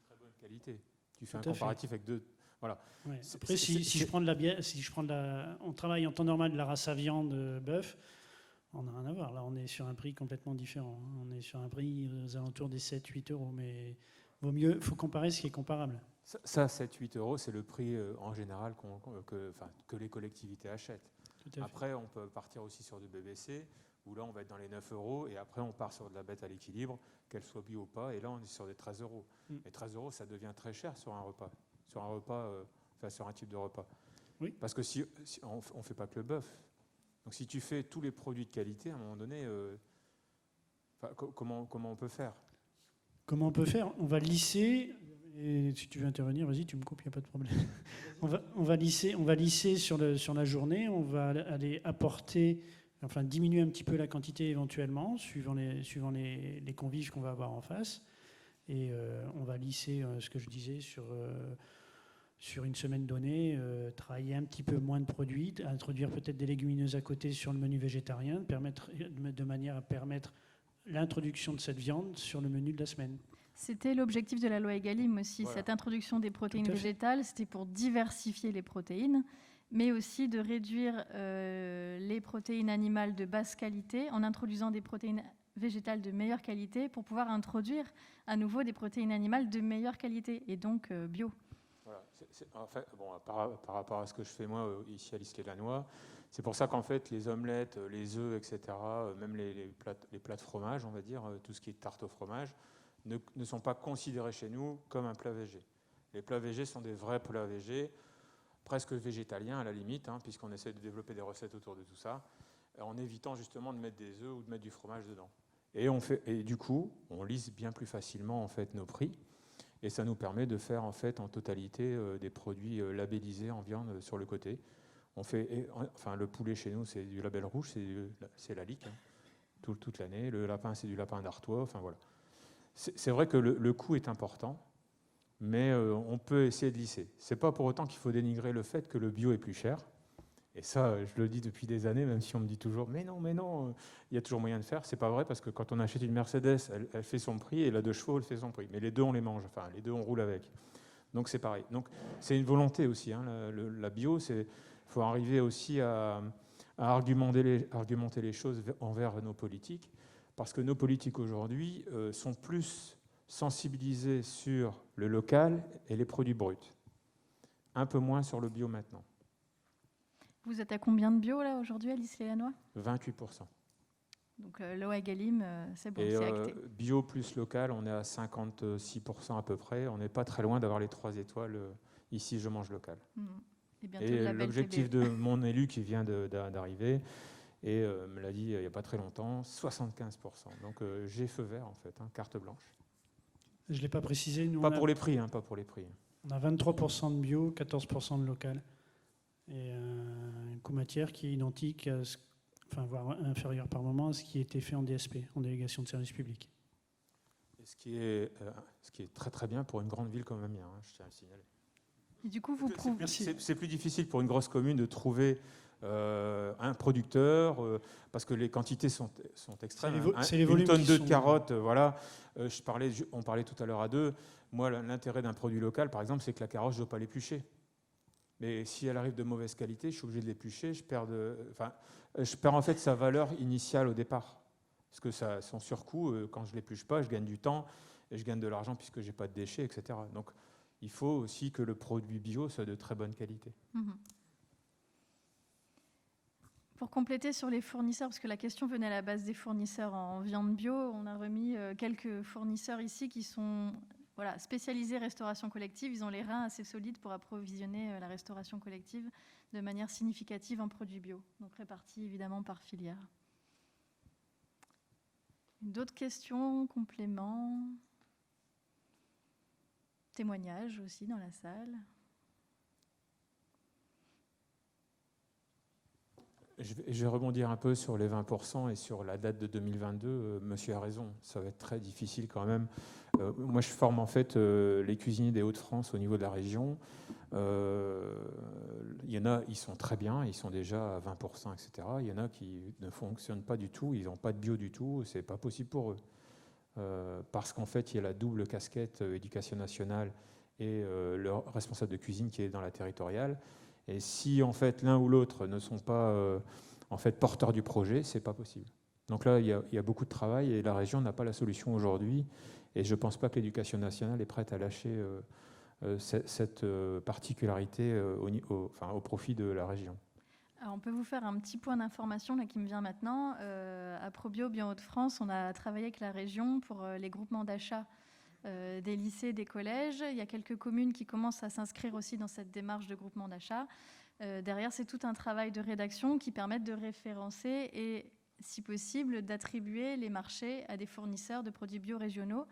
Speaker 9: Très bonne qualité. Tu fais un comparatif avec deux. Voilà.
Speaker 4: Ouais. Après, si je prends de la bière, on travaille en temps normal de la race à viande bœuf, on n'a rien à voir. Là, on est sur un prix complètement différent. Hein. On est sur un prix aux alentours des 7-8 euros. Mais il faut comparer ce qui est comparable.
Speaker 9: Ça 7-8 euros, c'est le prix en général que les collectivités achètent. Après, on peut partir aussi sur du BBC, où là, on va être dans les 9 euros, et après, on part sur de la bête à l'équilibre, qu'elle soit bio ou pas, et là, on est sur des 13 euros. Et 13 euros, ça devient très cher sur un repas. Sur un type de repas. Oui. Parce que si on ne fait pas que le bœuf. Donc si tu fais tous les produits de qualité, à un moment donné, comment on peut faire?
Speaker 4: Comment on peut faire? On va lisser Et si tu veux intervenir, vas-y, tu me coupes, il n'y a pas de problème. On va lisser sur la journée, on va aller apporter, enfin diminuer un petit peu la quantité éventuellement, suivant les convives qu'on va avoir en face. Et on va lisser ce que je disais sur une semaine donnée, travailler un petit peu moins de produits, introduire peut-être des légumineuses à côté sur le menu végétarien, de manière à permettre l'introduction de cette viande sur le menu de la semaine.
Speaker 1: C'était l'objectif de la loi Egalim aussi,
Speaker 9: Voilà.
Speaker 1: cette introduction des protéines
Speaker 4: Tout à fait.
Speaker 1: végétales, c'était pour diversifier les protéines, mais aussi de réduire les protéines animales de basse qualité en introduisant des protéines végétales de meilleure qualité pour pouvoir introduire à nouveau des protéines animales de meilleure qualité et donc bio.
Speaker 9: Voilà. En fait, bon, par rapport à ce que je fais moi ici à l'Isle-et-Lannoy, c'est pour ça qu'en fait les omelettes, les œufs, etc., même les plats de fromage, on va dire, tout ce qui est tarte au fromage, ne sont pas considérés chez nous comme un plat végé. Les plats végés sont des vrais plats végés, presque végétaliens à la limite, hein, puisqu'on essaie de développer des recettes autour de tout ça, en évitant justement de mettre des œufs ou de mettre du fromage dedans. Et du coup, on lisse bien plus facilement en fait nos prix. Et ça nous permet de faire en fait en totalité des produits labellisés en viande sur le côté. Enfin, le poulet chez nous, c'est du label rouge, c'est la Lique, hein, toute l'année. Le lapin, c'est du lapin d'Artois. Enfin voilà. C'est vrai que le coût est important, mais on peut essayer de lisser. C'est pas pour autant qu'il faut dénigrer le fait que le bio est plus cher. Et ça, je le dis depuis des années, même si on me dit toujours « mais non, il y a toujours moyen de faire ». C'est pas vrai, parce que quand on achète une Mercedes, elle fait son prix, et la 2 chevaux, elle fait son prix. Mais les deux, on les mange, enfin, les deux, on roule avec. Donc c'est pareil. Donc c'est une volonté aussi. Hein. La bio, il faut arriver aussi à argumenter les choses envers nos politiques, parce que nos politiques aujourd'hui sont plus sensibilisés sur le local et les produits bruts. Un peu moins sur le bio maintenant.
Speaker 1: Vous êtes à combien de bio là aujourd'hui à l'Isle-et-Lannoy ?
Speaker 9: 28%.
Speaker 1: Donc loi Egalim, c'est bon,
Speaker 9: Et
Speaker 1: c'est acté.
Speaker 9: bio plus local, on est à 56% à peu près. On n'est pas très loin d'avoir les 3 étoiles. Ici, je mange local.
Speaker 1: Et bientôt
Speaker 9: Et
Speaker 1: le label
Speaker 9: l'objectif
Speaker 1: TB.
Speaker 9: de mon élu qui vient d'arriver, et me l'a dit il n'y a pas très longtemps, 75%. Donc j'ai feu vert en fait, hein, carte blanche.
Speaker 4: Je ne l'ai pas précisé. Nous,
Speaker 9: Pas pour les prix, hein, pas pour les prix.
Speaker 4: On a 23% de bio, 14% de local. Et un coût matière qui est identique, voire inférieur par moment à ce qui était fait en DSP, en délégation de service public.
Speaker 9: Et ce qui est très très bien pour une grande ville comme Amiens, hein, je tiens à le signaler.
Speaker 1: Et du coup, vous prouvez.
Speaker 9: C'est plus difficile pour une grosse commune de trouver un producteur parce que les quantités sont extrêmes. Une tonne de carottes, voilà. On parlait tout à l'heure à deux. Moi, l'intérêt d'un produit local, par exemple, c'est que la carotte, je ne dois pas l'éplucher. Mais si elle arrive de mauvaise qualité, je suis obligé de l'éplucher. Je perds en fait sa valeur initiale au départ. Parce que son surcoût, quand je ne l'épluche pas, je gagne du temps et je gagne de l'argent puisque je n'ai pas de déchets, etc. Donc, il faut aussi que le produit bio soit de très bonne qualité.
Speaker 1: Pour compléter sur les fournisseurs, parce que la question venait à la base des fournisseurs en viande bio, on a remis quelques fournisseurs ici qui sont spécialisés restauration collective. Ils ont les reins assez solides pour approvisionner la restauration collective de manière significative en produits bio, donc répartis évidemment par filière. D'autres questions, compléments, témoignages aussi dans la salle.
Speaker 9: Je vais rebondir un peu sur les 20% et sur la date de 2022. Monsieur a raison, ça va être très difficile quand même. Moi, je forme en fait les cuisiniers des Hauts-de-France au niveau de la région. Il y en a, ils sont très bien, ils sont déjà à 20%, etc. Il y en a qui ne fonctionnent pas du tout, ils n'ont pas de bio du tout, c'est pas possible pour eux. Parce qu'en fait, il y a la double casquette éducation nationale et le responsable de cuisine qui est dans la territoriale. Et si en fait l'un ou l'autre ne sont pas en fait porteurs du projet, c'est pas possible. Donc là, il y a beaucoup de travail et la région n'a pas la solution aujourd'hui. Et je ne pense pas que l'éducation nationale est prête à lâcher cette particularité au profit de la région.
Speaker 1: Alors, on peut vous faire un petit point d'information là, qui me vient maintenant. À ProBio Bien Hauts-de-France, on a travaillé avec la région pour les groupements d'achat des lycées, des collèges. Il y a quelques communes qui commencent à s'inscrire aussi dans cette démarche de groupement d'achat. Derrière, c'est tout un travail de rédaction qui permet de référencer et, si possible, d'attribuer les marchés à des fournisseurs de produits bio régionaux.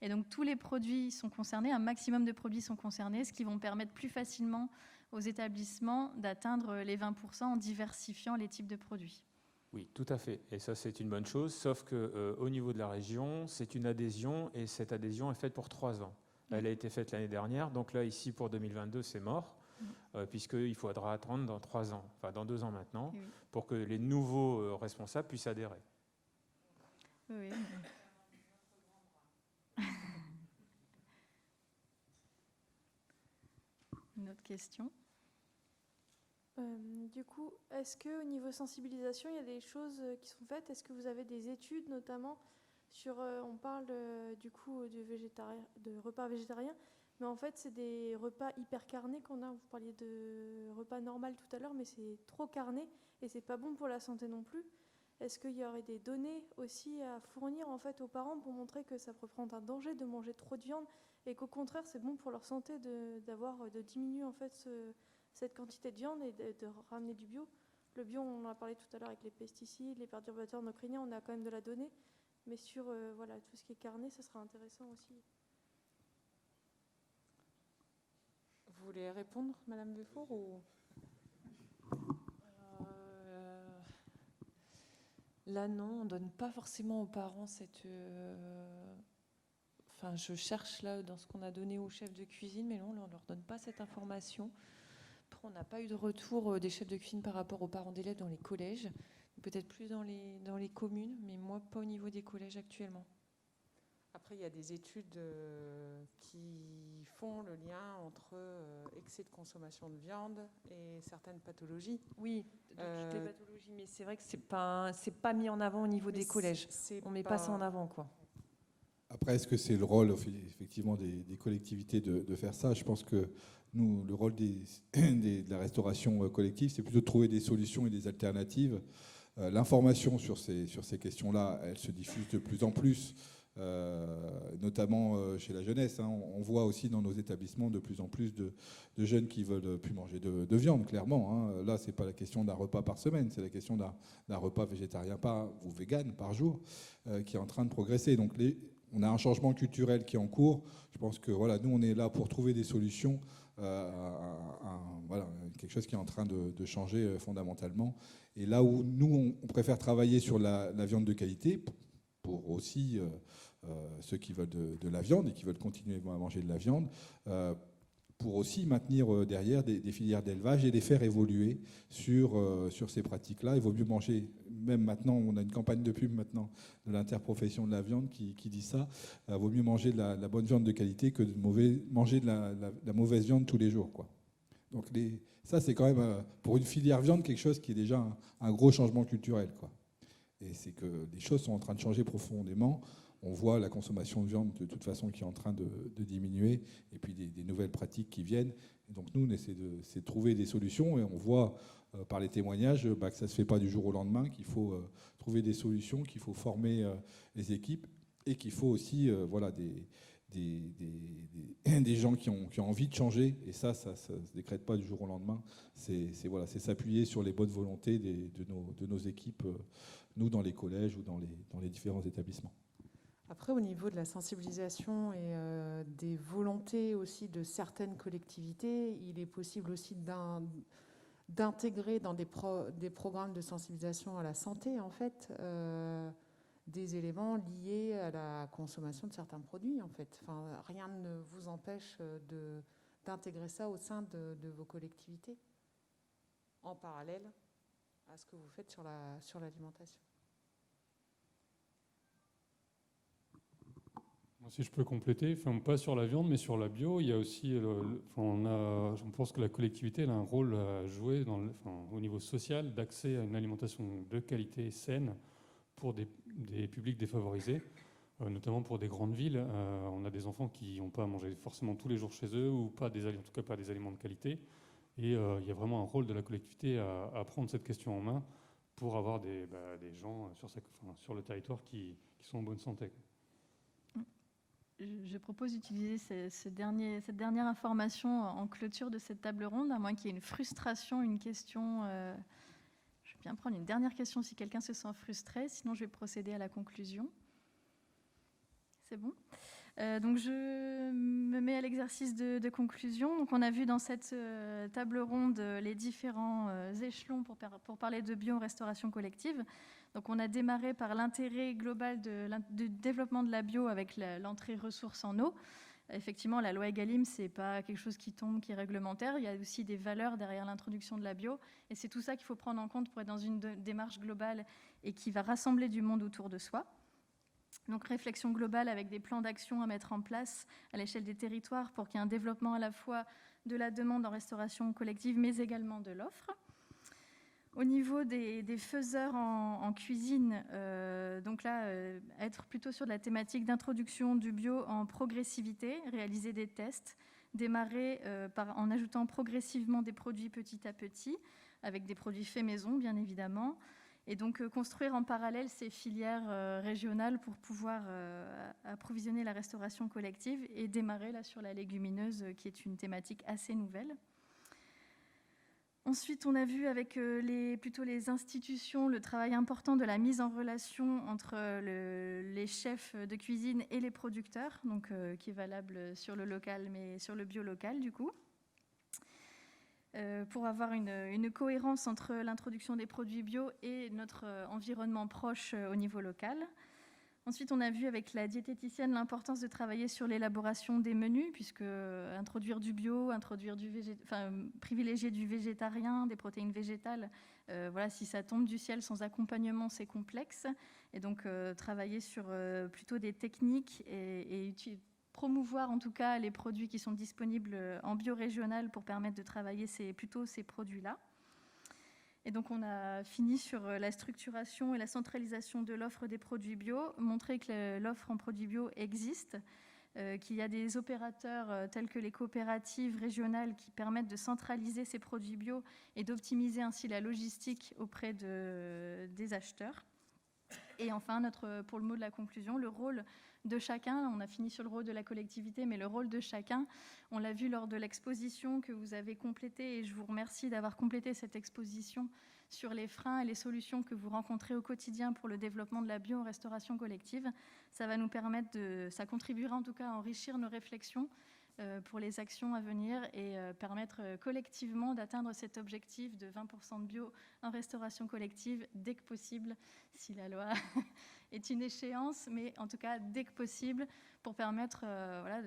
Speaker 1: Et donc tous les produits sont concernés, un maximum de produits sont concernés, ce qui vont permettre plus facilement aux établissements d'atteindre les 20% en diversifiant les types de produits.
Speaker 9: Oui, tout à fait. Et ça, c'est une bonne chose, sauf qu'au niveau de la région, c'est une adhésion, et cette adhésion est faite pour 3 ans. Elle a été faite l'année dernière, donc là, ici, pour 2022, c'est mort, puisqu'il faudra attendre dans 3 ans, enfin dans 2 ans maintenant, pour que les nouveaux responsables puissent adhérer.
Speaker 1: Oui. Une autre question?
Speaker 10: Du coup, est-ce qu'au niveau sensibilisation, il y a des choses qui sont faites? Est-ce que vous avez des études, notamment sur, on parle du coup de repas végétariens, mais en fait, c'est des repas hyper carnés qu'on a. Vous parliez de repas normal tout à l'heure, mais c'est trop carné et c'est pas bon pour la santé non plus. Est-ce qu'il y aurait des données aussi à fournir en fait aux parents pour montrer que ça représente un danger de manger trop de viande et qu'au contraire, c'est bon pour leur santé de diminuer en fait cette quantité de viande et de ramener du bio? Le bio, on en a parlé tout à l'heure avec les pesticides, les perturbateurs endocriniens, on a quand même de la donnée. Mais sur voilà, tout ce qui est carné, ça sera intéressant aussi.
Speaker 6: Vous voulez répondre, Madame Véfour, ou... Là, non, on ne donne pas forcément aux parents cette... Enfin, je cherche là dans ce qu'on a donné aux chefs de cuisine, mais non, on ne leur donne pas cette information. Après, on n'a pas eu de retour des chefs de cuisine par rapport aux parents d'élèves dans les collèges. Peut-être plus dans les communes, mais moi, pas au niveau des collèges actuellement.
Speaker 2: Après, il y a des études qui font le lien entre excès de consommation de viande et certaines pathologies.
Speaker 6: Oui, toutes les pathologies, mais c'est vrai que c'est pas mis en avant au niveau des collèges. On met pas ça en avant, quoi.
Speaker 5: Après, est-ce que c'est le rôle effectivement des collectivités de faire ça? Je pense que nous, le rôle de la restauration collective, c'est plutôt de trouver des solutions et des alternatives. L'information sur ces questions-là, elle se diffuse de plus en plus, notamment chez la jeunesse. On voit aussi dans nos établissements de plus en plus de jeunes qui veulent plus manger de viande, clairement. Là, c'est pas la question d'un repas par semaine, c'est la question d'un repas végétarien ou vegan par jour qui est en train de progresser. Donc on a un changement culturel qui est en cours. Je pense que voilà, nous, on est là pour trouver des solutions. Voilà, quelque chose qui est en train de changer fondamentalement. Et là où nous, on préfère travailler sur la viande de qualité, pour aussi ceux qui veulent de la viande et qui veulent continuer à manger de la viande, pour aussi maintenir derrière des filières d'élevage et les faire évoluer sur ces pratiques-là. Il vaut mieux manger, même maintenant, on a une campagne de pub maintenant de l'interprofession de la viande qui dit ça, il vaut mieux manger de la bonne viande de qualité que de manger de la mauvaise viande tous les jours, quoi. Donc ça, c'est quand même, pour une filière viande, quelque chose qui est déjà un gros changement culturel, quoi. Et c'est que les choses sont en train de changer profondément. On voit la consommation de viande de toute façon qui est en train de diminuer, et puis des nouvelles pratiques qui viennent. Et donc nous, on essaie de trouver des solutions, et on voit par les témoignages que ça ne se fait pas du jour au lendemain, qu'il faut trouver des solutions, qu'il faut former les équipes, et qu'il faut aussi voilà, des gens qui ont envie de changer. Et ça ne se décrète pas du jour au lendemain. C'est s'appuyer sur les bonnes volontés de nos équipes, nous dans les collèges ou dans les différents établissements.
Speaker 2: Après, au niveau de la sensibilisation et des volontés aussi de certaines collectivités, il est possible aussi d'intégrer dans des programmes de sensibilisation à la santé, en fait, des éléments liés à la consommation de certains produits, en fait. Enfin, rien ne vous empêche d'intégrer ça au sein de vos collectivités, en parallèle à ce que vous faites sur l'alimentation.
Speaker 3: Si je peux compléter, pas sur la viande, mais sur la bio, il y a aussi, je pense que la collectivité elle a un rôle à jouer au niveau social d'accès à une alimentation de qualité saine pour des publics défavorisés, notamment pour des grandes villes. On a des enfants qui n'ont pas à manger forcément tous les jours chez eux, ou en tout cas pas des aliments de qualité. Et il y a vraiment un rôle de la collectivité à prendre cette question en main pour avoir des gens sur le territoire qui sont en bonne santé.
Speaker 1: Je propose d'utiliser cette dernière information en clôture de cette table ronde, à moins qu'il y ait une frustration, une question. Je vais bien prendre une dernière question si quelqu'un se sent frustré, sinon je vais procéder à la conclusion. C'est bon ? Donc je me mets à l'exercice de conclusion. Donc on a vu dans cette table ronde les différents échelons pour parler de bio-restauration collective. Donc on a démarré par l'intérêt global du développement de la bio avec l'entrée ressources en eau. Effectivement, la loi Egalim, ce n'est pas quelque chose qui tombe, qui est réglementaire. Il y a aussi des valeurs derrière l'introduction de la bio. Et c'est tout ça qu'il faut prendre en compte pour être dans une démarche globale et qui va rassembler du monde autour de soi. Donc réflexion globale avec des plans d'action à mettre en place à l'échelle des territoires pour qu'il y ait un développement à la fois de la demande en restauration collective, mais également de l'offre. Au niveau des faiseurs en cuisine, donc là, être plutôt sur la thématique d'introduction du bio en progressivité, réaliser des tests, démarrer en ajoutant progressivement des produits petit à petit, avec des produits faits maison, bien évidemment, et donc construire en parallèle ces filières régionales pour pouvoir approvisionner la restauration collective et démarrer là sur la légumineuse, qui est une thématique assez nouvelle. Ensuite, on a vu avec plutôt les institutions le travail important de la mise en relation entre les chefs de cuisine et les producteurs, donc, qui est valable sur le local, mais sur le bio local du coup, pour avoir une cohérence entre l'introduction des produits bio et notre environnement proche au niveau local. Ensuite, on a vu avec la diététicienne l'importance de travailler sur l'élaboration des menus, puisque introduire du bio, privilégier du végétarien, des protéines végétales, voilà, si ça tombe du ciel sans accompagnement, c'est complexe. Et donc, travailler sur plutôt des techniques et promouvoir en tout cas les produits qui sont disponibles en bio-régional pour permettre de travailler plutôt ces produits-là. Et donc, on a fini sur la structuration et la centralisation de l'offre des produits bio, montrer que l'offre en produits bio existe, qu'il y a des opérateurs tels que les coopératives régionales qui permettent de centraliser ces produits bio et d'optimiser ainsi la logistique auprès des acheteurs. Et enfin, pour le mot de la conclusion, le rôle de chacun, on a fini sur le rôle de la collectivité, mais le rôle de chacun, on l'a vu lors de l'exposition que vous avez complétée, et je vous remercie d'avoir complété cette exposition sur les freins et les solutions que vous rencontrez au quotidien pour le développement de la bio-restauration collective. Ça va nous permettre ça contribuera en tout cas à enrichir nos réflexions pour les actions à venir et permettre collectivement d'atteindre cet objectif de 20% de bio en restauration collective dès que possible, si la loi est une échéance, mais en tout cas dès que possible, pour permettre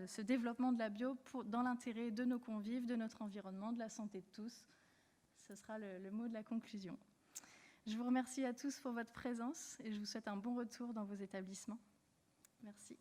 Speaker 1: ce développement de la bio dans l'intérêt de nos convives, de notre environnement, de la santé de tous. Ce sera le mot de la conclusion. Je vous remercie à tous pour votre présence et je vous souhaite un bon retour dans vos établissements. Merci.